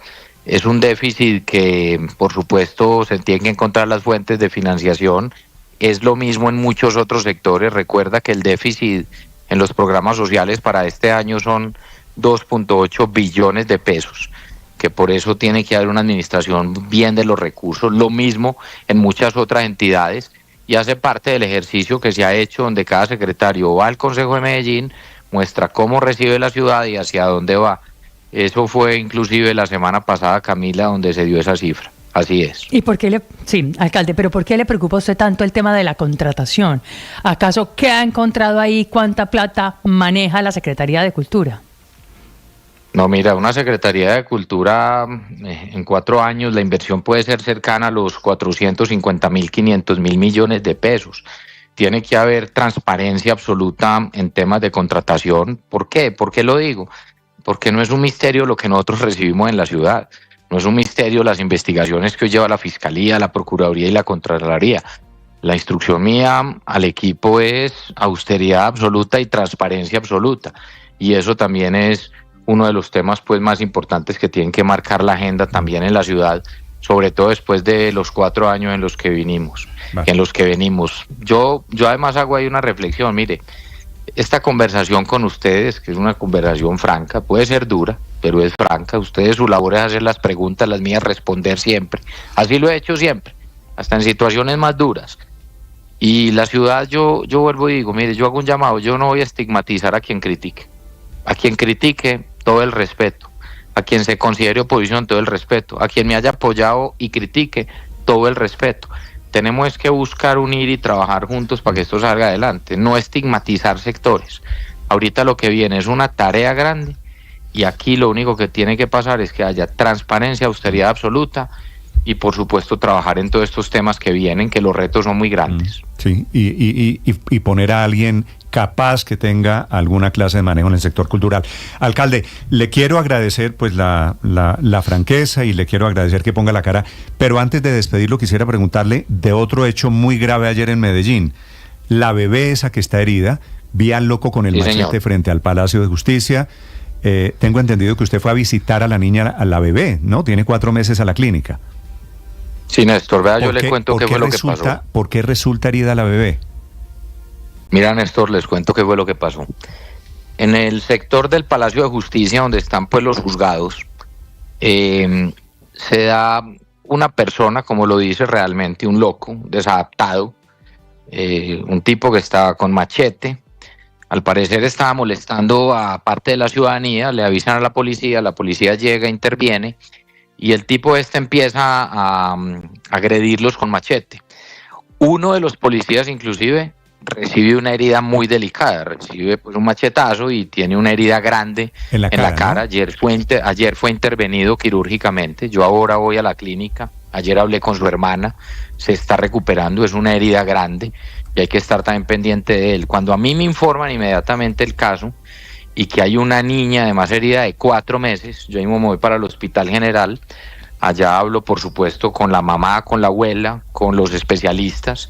Es un déficit que, por supuesto, se tienen que encontrar las fuentes de financiación. Es lo mismo en muchos otros sectores. Recuerda que el déficit en los programas sociales para este año son 2.8 billones de pesos, que por eso tiene que haber una administración bien de los recursos. Lo mismo en muchas otras entidades. Y hace parte del ejercicio que se ha hecho donde cada secretario va al Consejo de Medellín, muestra cómo recibe la ciudad y hacia dónde va. Eso fue inclusive la semana pasada, Camila, donde se dio esa cifra. Así es. ¿Y por qué sí, alcalde, pero por qué le preocupa a usted tanto el tema de la contratación? ¿Acaso qué ha encontrado ahí? ¿Cuánta plata maneja la Secretaría de Cultura? No, mira, una Secretaría de Cultura en 4 años la inversión puede ser cercana a los 450.000, 500.000 millones de pesos. Tiene que haber transparencia absoluta en temas de contratación. ¿Por qué? ¿Por qué lo digo? Porque no es un misterio lo que nosotros recibimos en la ciudad. No es un misterio las investigaciones que hoy lleva la Fiscalía, la Procuraduría y la Contraloría. La instrucción mía al equipo es austeridad absoluta y transparencia absoluta. Y eso también es uno de los temas pues más importantes que tienen que marcar la agenda también en la ciudad, sobre todo después de los 4 años en los que venimos. Yo además hago ahí una reflexión, mire, esta conversación con ustedes, que es una conversación franca, puede ser dura, pero es franca. Ustedes, su labor es hacer las preguntas, las mías responder siempre. Así lo he hecho siempre. hasta en situaciones más duras. Y la ciudad, yo vuelvo y digo, mire, yo hago un llamado, yo no voy a estigmatizar a quien critique. A quien critique, todo el respeto. A quien se considere oposición, todo el respeto. A quien me haya apoyado y critique, todo el respeto. Tenemos que buscar unir y trabajar juntos para que esto salga adelante, no estigmatizar sectores. Ahorita lo que viene es una tarea grande y aquí lo único que tiene que pasar es que haya transparencia, austeridad absoluta y por supuesto trabajar en todos estos temas que vienen, que los retos son muy grandes. Sí, y poner a alguien capaz que tenga alguna clase de manejo en el sector cultural. Alcalde, le quiero agradecer pues la franqueza y le quiero agradecer que ponga la cara, pero antes de despedirlo quisiera preguntarle de otro hecho muy grave ayer en Medellín. La bebé esa que está herida, vi al loco con el machete, señor, frente al Palacio de Justicia. Tengo entendido que usted fue a visitar a la niña, a la bebé, ¿no? Tiene 4 meses a la clínica. Sí, Néstor, vea, yo le cuento qué fue lo que pasó. ¿Por qué resulta herida la bebé? Mira, Néstor, les cuento qué fue lo que pasó. En el sector del Palacio de Justicia, donde están pues los juzgados, se da una persona, como lo dice realmente, un loco, desadaptado, un tipo que estaba con machete. Al parecer estaba molestando a parte de la ciudadanía, le avisan a la policía llega, interviene, y el tipo empieza a agredirlos con machete. Uno de los policías inclusive recibe una herida muy delicada, recibe pues un machetazo y tiene una herida grande en la cara. ¿No? Ayer fue intervenido quirúrgicamente, yo ahora voy a la clínica, ayer hablé con su hermana, se está recuperando, es una herida grande y hay que estar también pendiente de él. Cuando a mí me informan inmediatamente el caso y que hay una niña además herida de 4 meses, yo mismo me voy para el Hospital General, allá hablo por supuesto con la mamá, con la abuela, con los especialistas,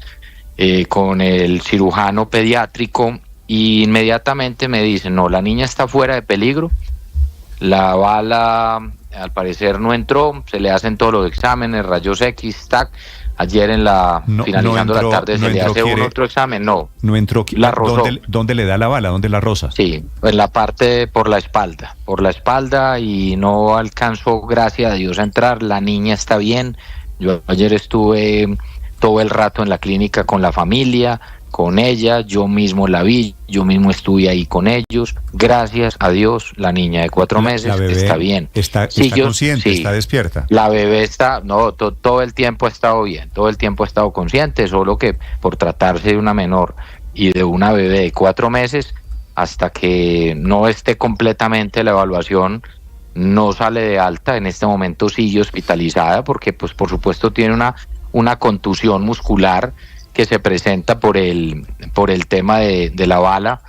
con el cirujano pediátrico y inmediatamente me dicen, no, la niña está fuera de peligro, la bala al parecer no entró, se le hacen todos los exámenes, rayos X, TAC, ayer finalizando la tarde se le hace otro examen, no entró, la rozó. ¿Dónde le da la bala? ¿Dónde la roza? Sí, en la parte por la espalda y no alcanzó, gracias a Dios, a entrar, la niña está bien, yo ayer estuve todo el rato en la clínica con la familia, con ella, yo mismo la vi, yo mismo estuve ahí con ellos, gracias a Dios, la niña de 4 meses la bebé está bien. Está consciente, está despierta. La bebé está, todo el tiempo ha estado bien, todo el tiempo ha estado consciente, solo que por tratarse de una menor y de una bebé de 4 meses, hasta que no esté completamente la evaluación, no sale de alta, en este momento sigue hospitalizada, porque pues por supuesto tiene una contusión muscular que se presenta por el tema de la bala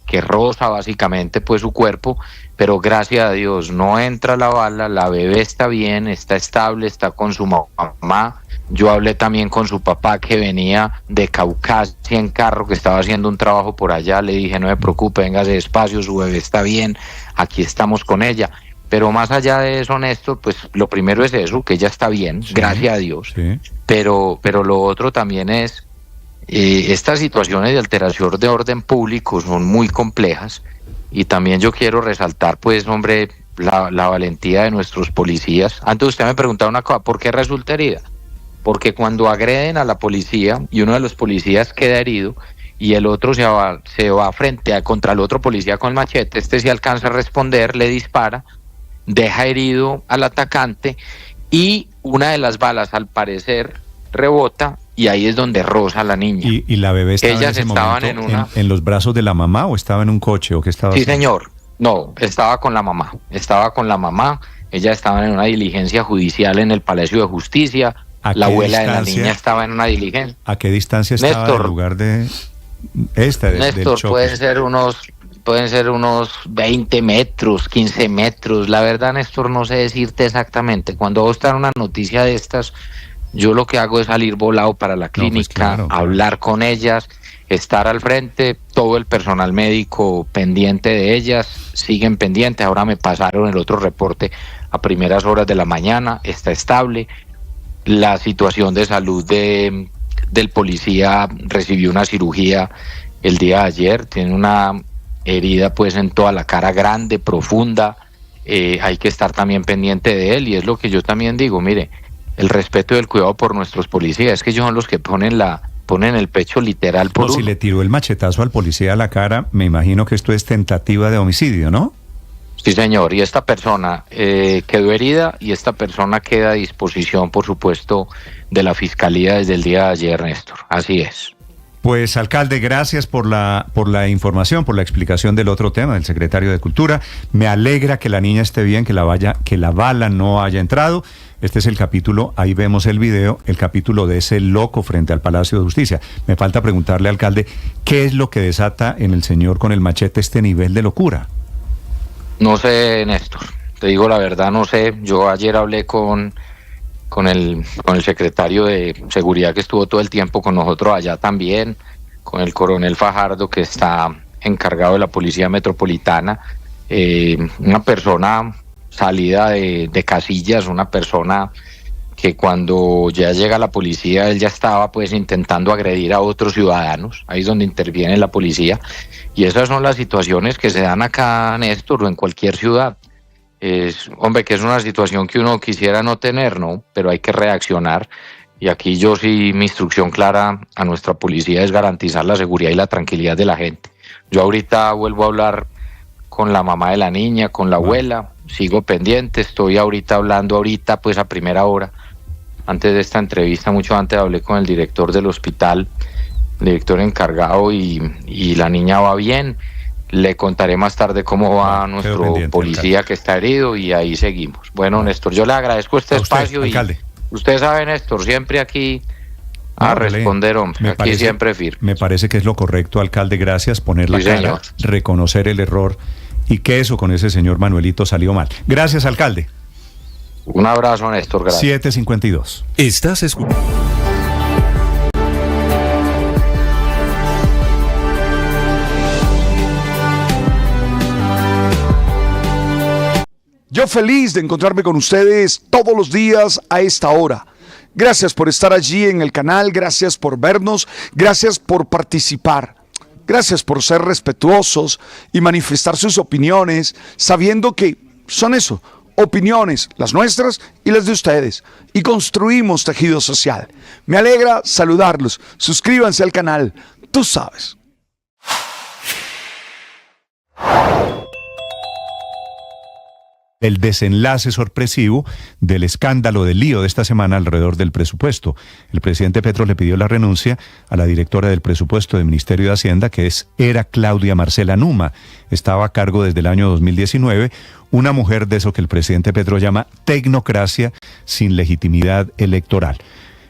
que roza básicamente pues su cuerpo, pero gracias a Dios no entra la bala, la bebé está bien, está estable, está con su mamá. Yo hablé también con su papá que venía de Caucasia en carro, que estaba haciendo un trabajo por allá, le dije no se preocupe, véngase despacio, su bebé está bien, aquí estamos con ella. Pero más allá de eso, Néstor, pues lo primero es eso, que ella está bien, sí, gracias a Dios. Sí. Pero lo otro también es, estas situaciones de alteración de orden público son muy complejas y también yo quiero resaltar, pues, hombre, la valentía de nuestros policías. Antes usted me preguntaba una cosa, ¿por qué resulta herida? Porque cuando agreden a la policía y uno de los policías queda herido y el otro se va frente contra el otro policía con el machete, se alcanza a responder, le dispara, deja herido al atacante y una de las balas al parecer rebota y ahí es donde roza a la niña. ¿Y la bebé estaba en ese momento en los brazos de la mamá o estaba en un coche o qué estaba? Sí, señor. No, estaba con la mamá. Ella estaba en una diligencia judicial en el Palacio de Justicia. La abuela de la niña estaba en una diligencia. ¿A qué distancia estaba del lugar de Néstor, del choque? Pueden ser unos 20 metros, 15 metros. La verdad, Néstor, no sé decirte exactamente. Cuando vos estás en una noticia de estas, yo lo que hago es salir volado para la clínica, hablar con ellas, estar al frente, todo el personal médico pendiente de ellas, siguen pendientes. Ahora me pasaron el otro reporte a primeras horas de la mañana, está estable. La situación de salud del policía recibió una cirugía el día de ayer, tiene una herida pues en toda la cara grande, profunda, hay que estar también pendiente de él y es lo que yo también digo, mire, el respeto y el cuidado por nuestros policías. Es que ellos son los que ponen el pecho literal por si le tiró el machetazo al policía a la cara, me imagino que esto es tentativa de homicidio, ¿no? Sí, señor, y esta persona quedó herida y esta persona queda a disposición, por supuesto, de la Fiscalía desde el día de ayer, Néstor. Así es. Pues, alcalde, gracias por la información, por la explicación del otro tema, del secretario de Cultura. Me alegra que la niña esté bien, que la bala no haya entrado. Este es el capítulo, ahí vemos el video, el capítulo de ese loco frente al Palacio de Justicia. Me falta preguntarle, alcalde, ¿qué es lo que desata en el señor con el machete este nivel de locura? No sé, Néstor, te digo la verdad, no sé. Yo ayer hablé con el secretario de Seguridad que estuvo todo el tiempo con nosotros allá también, con el coronel Fajardo que está encargado de la Policía Metropolitana, una persona salida de casillas, una persona que cuando ya llega la policía, él ya estaba pues intentando agredir a otros ciudadanos, ahí es donde interviene la policía, y esas son las situaciones que se dan acá, Néstor, o en cualquier ciudad. Hombre, que es una situación que uno quisiera no tener, ¿no? Pero hay que reaccionar, y aquí yo sí, mi instrucción clara a nuestra policía es garantizar la seguridad y la tranquilidad de la gente. Yo ahorita vuelvo a hablar con la mamá de la niña, con la abuela, sigo pendiente, estoy hablando pues a primera hora. Antes de esta entrevista, mucho antes, hablé con el director del hospital, el director encargado, y la niña va bien. Le contaré más tarde cómo va nuestro policía que está herido, y ahí seguimos. Bueno, Néstor, yo le agradezco este espacio, alcalde. Y usted sabe, Néstor, siempre aquí a responder, hombre, aquí siempre firme. Me parece que es lo correcto, alcalde, gracias, poner la cara, señor. Reconocer el error, y que eso con ese señor Manuelito salió mal. Gracias, alcalde. Un abrazo, Néstor, gracias. 7:52. Estás escuchando. Yo feliz de encontrarme con ustedes todos los días a esta hora. Gracias por estar allí en el canal, gracias por vernos, gracias por participar. Gracias por ser respetuosos y manifestar sus opiniones, sabiendo que son eso, opiniones, las nuestras y las de ustedes. Y construimos tejido social. Me alegra saludarlos. Suscríbanse al canal. Tú sabes. El desenlace sorpresivo del escándalo, del lío de esta semana alrededor del presupuesto. El presidente Petro le pidió la renuncia a la directora del presupuesto del Ministerio de Hacienda, que era Claudia Marcela Numa. Estaba a cargo desde el año 2019, una mujer de eso que el presidente Petro llama tecnocracia sin legitimidad electoral.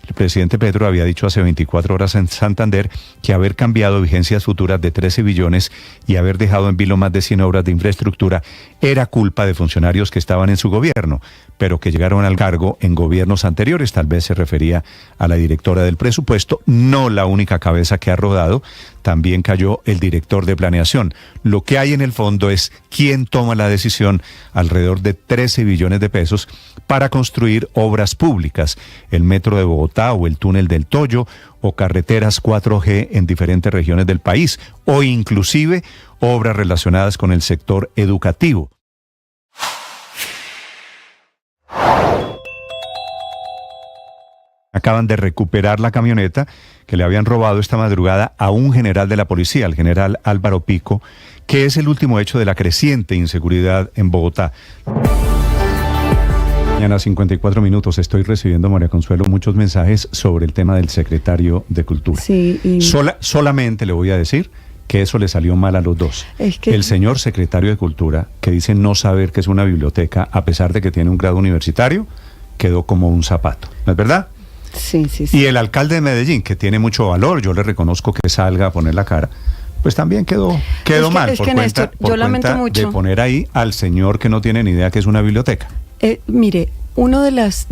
El presidente Petro había dicho hace 24 horas en Santander que haber cambiado vigencias futuras de 13 billones y haber dejado en vilo más de 100 obras de infraestructura era culpa de funcionarios que estaban en su gobierno, pero que llegaron al cargo en gobiernos anteriores. Tal vez se refería a la directora del presupuesto, no la única cabeza que ha rodado. También cayó el director de planeación. Lo que hay en el fondo es quién toma la decisión alrededor de 13 billones de pesos para construir obras públicas, el metro de Bogotá o el túnel del Toyo o carreteras 4G en diferentes regiones del país, o inclusive obras relacionadas con el sector educativo. Acaban de recuperar la camioneta que le habían robado esta madrugada a un general de la policía, el general Álvaro Pico, que es el último hecho de la creciente inseguridad en Bogotá. Mañana 54 minutos, estoy recibiendo, María Consuelo, muchos mensajes sobre el tema del secretario de Cultura. Sí, solamente le voy a decir que eso le salió mal a los dos. El señor secretario de Cultura, que dice no saber qué es una biblioteca, a pesar de que tiene un grado universitario, quedó como un zapato. ¿No es verdad? Sí. Y el alcalde de Medellín, que tiene mucho valor, yo le reconozco que salga a poner la cara, pues también quedó mal por cuenta de poner ahí al señor que no tiene ni idea que es una biblioteca. Mire, uno de las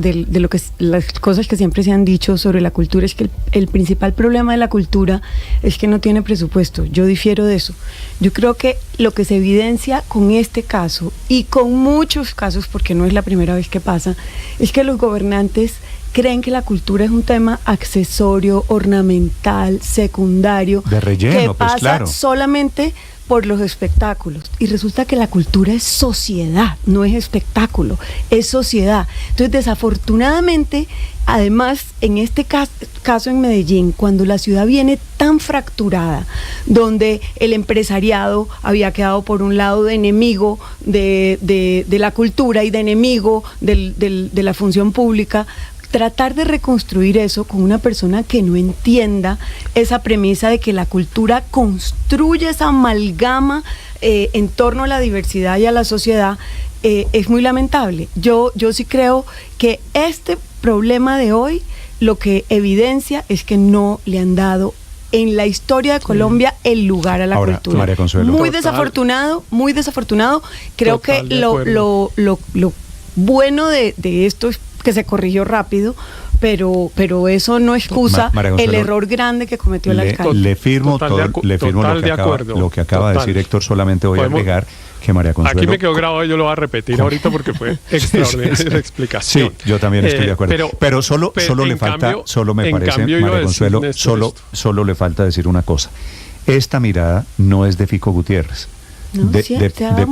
cosas que siempre se han dicho sobre la cultura es que el principal problema de la cultura es que no tiene presupuesto. Yo difiero de eso. Yo creo que lo que se evidencia con este caso y con muchos casos, porque no es la primera vez que pasa, es que los gobernantes creen que la cultura es un tema accesorio, ornamental, secundario, de relleno, que pasa solamente por los espectáculos. Y resulta que la cultura es sociedad, no es espectáculo, es sociedad. Entonces, desafortunadamente, además, en este caso en Medellín, cuando la ciudad viene tan fracturada, donde el empresariado había quedado por un lado de enemigo de la cultura y de enemigo de la función pública, tratar de reconstruir eso con una persona que no entienda esa premisa de que la cultura construye esa amalgama en torno a la diversidad y a la sociedad, es muy lamentable. Yo sí creo que este problema de hoy lo que evidencia es que no le han dado en la historia de Colombia el lugar a la cultura. María Consuelo. Muy desafortunado. Creo que lo bueno de esto es que se corrigió rápido, pero eso no excusa el error grande que cometió el alcalde. Le firmo lo que acaba de decir Héctor, solamente voy a agregar que María Consuelo... Aquí me quedó grabado y yo lo voy a repetir ahorita porque fue extraordinaria la explicación. Sí, yo también estoy de acuerdo. Pero solo le falta, solo me parece, María Consuelo, solo le falta decir una cosa. Esta mirada no es de Fico Gutiérrez. No, de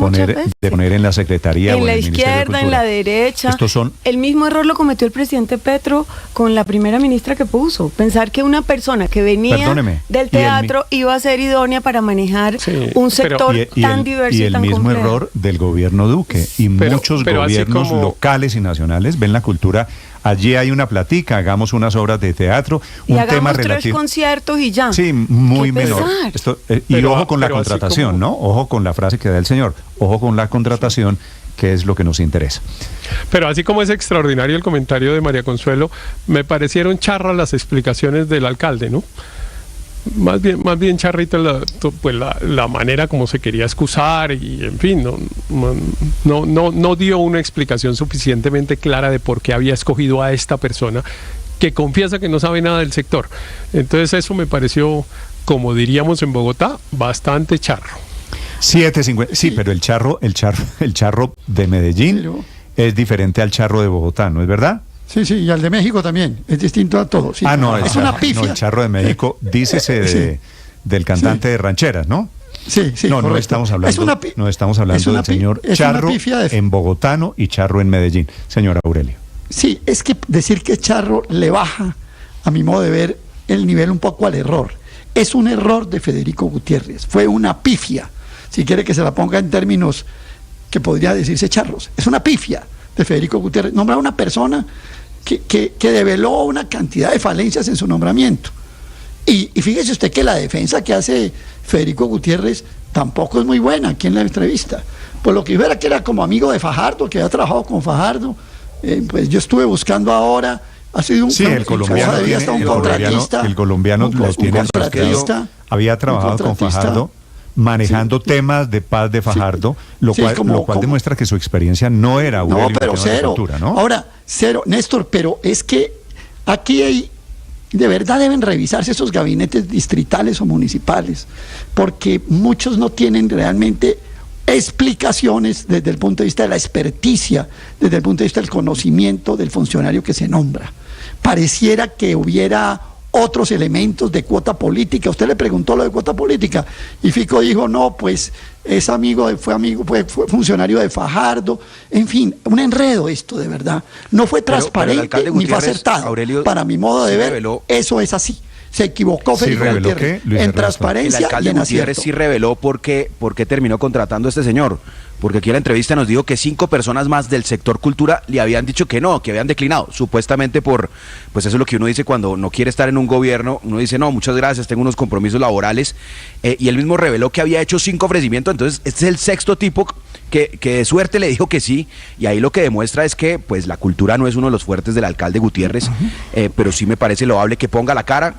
poner en la Secretaría en la izquierda, en la derecha. El mismo error lo cometió el presidente Petro con la primera ministra que puso. Pensar que una persona que venía del teatro iba a ser idónea para manejar un sector tan diverso y tan complejo. Y el mismo error del gobierno Duque. Y muchos gobiernos locales y nacionales ven la cultura. Allí hay una platica, hagamos unas obras de teatro, un tema relativo. 3 conciertos y ya. Sí, muy menor. Y ojo con la contratación, ¿no? Ojo con la frase que da el señor. Ojo con la contratación, que es lo que nos interesa. Pero así como es extraordinario el comentario de María Consuelo, me parecieron charras las explicaciones del alcalde, ¿no? Más bien charrita la manera como se quería excusar y en fin, no dio una explicación suficientemente clara de por qué había escogido a esta persona que confiesa que no sabe nada del sector. Entonces eso me pareció, como diríamos en Bogotá, bastante charro. 7.50. Sí, pero el charro de Medellín es diferente al charro de Bogotá, ¿no es verdad? Sí, y al de México también, es distinto a todo. Sí. Es una pifia. No, el charro de México, dícese del cantante de rancheras, ¿no? Sí, no estamos hablando del señor charro en bogotano y charro en Medellín. Señora Aurelio. Sí, es que decir que charro le baja, a mi modo de ver, el nivel un poco al error. Es un error de Federico Gutiérrez, fue una pifia, si quiere que se la ponga en términos que podría decirse charros. Es una pifia de Federico Gutiérrez, nombrar a una persona que develó una cantidad de falencias en su nombramiento. Y fíjese usted que la defensa que hace Federico Gutiérrez tampoco es muy buena aquí en la entrevista. Por lo que yo era que era como amigo de Fajardo, que había trabajado con Fajardo, pues yo estuve buscando ahora, ha sido el colombiano había trabajado con Fajardo, manejando temas de paz de Fajardo, lo cual demuestra que su experiencia no era buena. No, pero cero. ¿No? Ahora, cero, Néstor, pero es que aquí de verdad deben revisarse esos gabinetes distritales o municipales, porque muchos no tienen realmente explicaciones desde el punto de vista de la experticia, desde el punto de vista del conocimiento del funcionario que se nombra. Pareciera que hubiera otros elementos de cuota política. Usted le preguntó lo de cuota política y Fico dijo, no, pues es fue funcionario de Fajardo. En fin, un enredo esto, de verdad. No fue transparente ni fue acertado. Aurelio, para mi modo de ver, eso es así. Se equivocó Federico Gutiérrez en transparencia. El alcalde Gutiérrez sí reveló por qué terminó contratando a este señor. Porque aquí en la entrevista nos dijo que 5 personas más del sector cultura le habían dicho que no, que habían declinado, supuestamente pues eso es lo que uno dice cuando no quiere estar en un gobierno, uno dice no, muchas gracias, tengo unos compromisos laborales, y él mismo reveló que había hecho 5 ofrecimientos, entonces este es el 6º tipo que de suerte le dijo que sí, y ahí lo que demuestra es que pues la cultura no es uno de los fuertes del alcalde Gutiérrez, pero sí me parece loable que ponga la cara,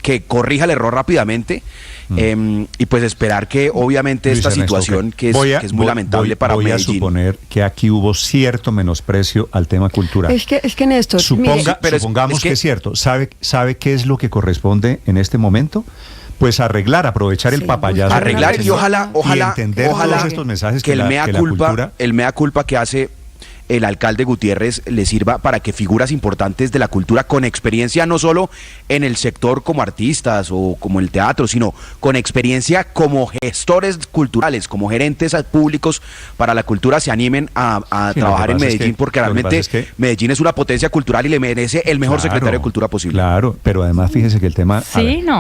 que corrija el error rápidamente, y pues esperar que obviamente esta situación que es muy lamentable para Medellín. Voy a suponer que aquí hubo cierto menosprecio al tema cultural. Es que Néstor, supongamos que es cierto. ¿Sabe qué es lo que corresponde en este momento? Pues aprovechar el papayazo. Arreglar y ojalá entender todos estos mensajes que el mea culpa que hace el alcalde Gutiérrez le sirva para que figuras importantes de la cultura con experiencia no solo en el sector como artistas o como el teatro, sino con experiencia como gestores culturales, como gerentes públicos para la cultura se animen a trabajar en Medellín, porque realmente Medellín es una potencia cultural y le merece el mejor secretario de Cultura posible. Claro, pero además fíjese que el tema...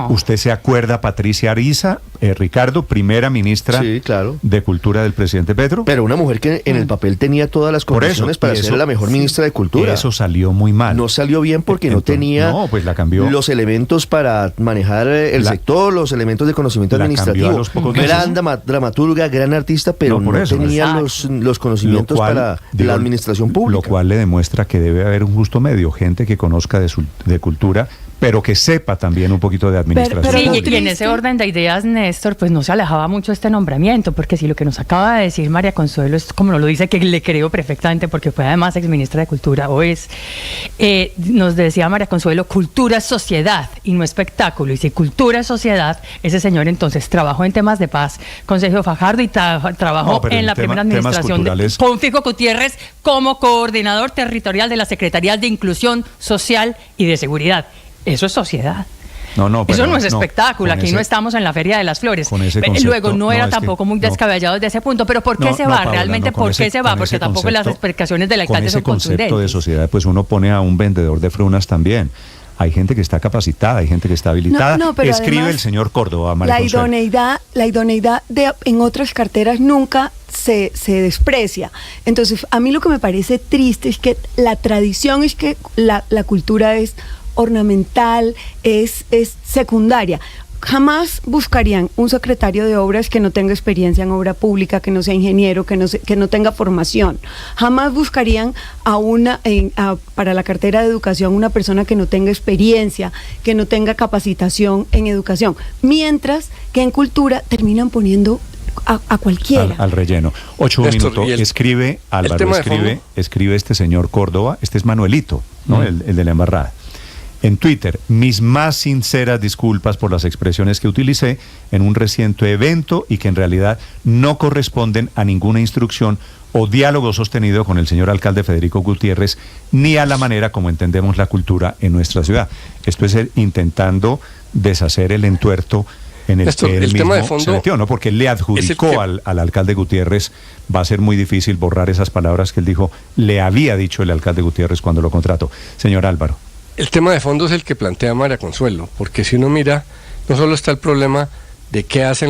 ¿Usted se acuerda, Patricia Ariza, Ricardo, primera ministra de Cultura del presidente Petro? Pero una mujer que en el papel tenía todas las condiciones para ser la mejor ministra de Cultura. Eso salió muy mal. No salió bien porque no tenía la cambió. Los elementos para manejar el sector, los elementos de conocimiento administrativo. Gran dramaturga, gran artista, pero no tenía los conocimientos para la administración pública. Lo cual le demuestra que debe haber un justo medio, gente que conozca de cultura, pero que sepa también un poquito de administración. Y en ese orden de ideas, Néstor, pues no se alejaba mucho este nombramiento, porque si lo que nos acaba de decir María Consuelo es como nos lo dice, que le creo perfectamente, porque fue además exministra de Cultura, nos decía María Consuelo, cultura es sociedad y no espectáculo, y si cultura es sociedad, ese señor entonces trabajó en temas de paz con Sergio Fajardo y trabajó en la primera administración con Fico Gutiérrez como coordinador territorial de las Secretarías de Inclusión Social y de Seguridad. Eso es sociedad. Eso no es espectáculo, aquí no estamos en la Feria de las Flores. Luego no era tampoco muy descabellado desde ese punto, pero ¿por qué se va? Realmente, ¿por qué se va? Porque tampoco las explicaciones del alcalde son contundentes. Con ese concepto de sociedad, pues uno pone a un vendedor de frunas también. Hay gente que está capacitada, hay gente que está habilitada. Escribe además, el señor Córdoba, María Consuelo. La idoneidad en otras carteras nunca se desprecia. Entonces, a mí lo que me parece triste es que la tradición es que la cultura es ornamental, es secundaria. Jamás buscarían un secretario de obras que no tenga experiencia en obra pública, que no sea ingeniero, que no tenga formación. Jamás buscarían para la cartera de educación una persona que no tenga experiencia, que no tenga capacitación en educación. Mientras que en cultura terminan poniendo a cualquiera. Al relleno. 8 minutos. Escribe Álvaro, escribe este señor Córdoba, este es Manuelito, ¿no? El de la embarrada. En Twitter, mis más sinceras disculpas por las expresiones que utilicé en un reciente evento y que en realidad no corresponden a ninguna instrucción o diálogo sostenido con el señor alcalde Federico Gutiérrez, ni a la manera como entendemos la cultura en nuestra ciudad. Esto es intentando deshacer el entuerto en el que él mismo se metió, ¿no? Porque le adjudicó al alcalde Gutiérrez. Va a ser muy difícil borrar esas palabras que él dijo, le había dicho el alcalde Gutiérrez cuando lo contrató. Señor Álvaro. El tema de fondo es el que plantea María Consuelo, porque si uno mira, no solo está el problema de qué hacen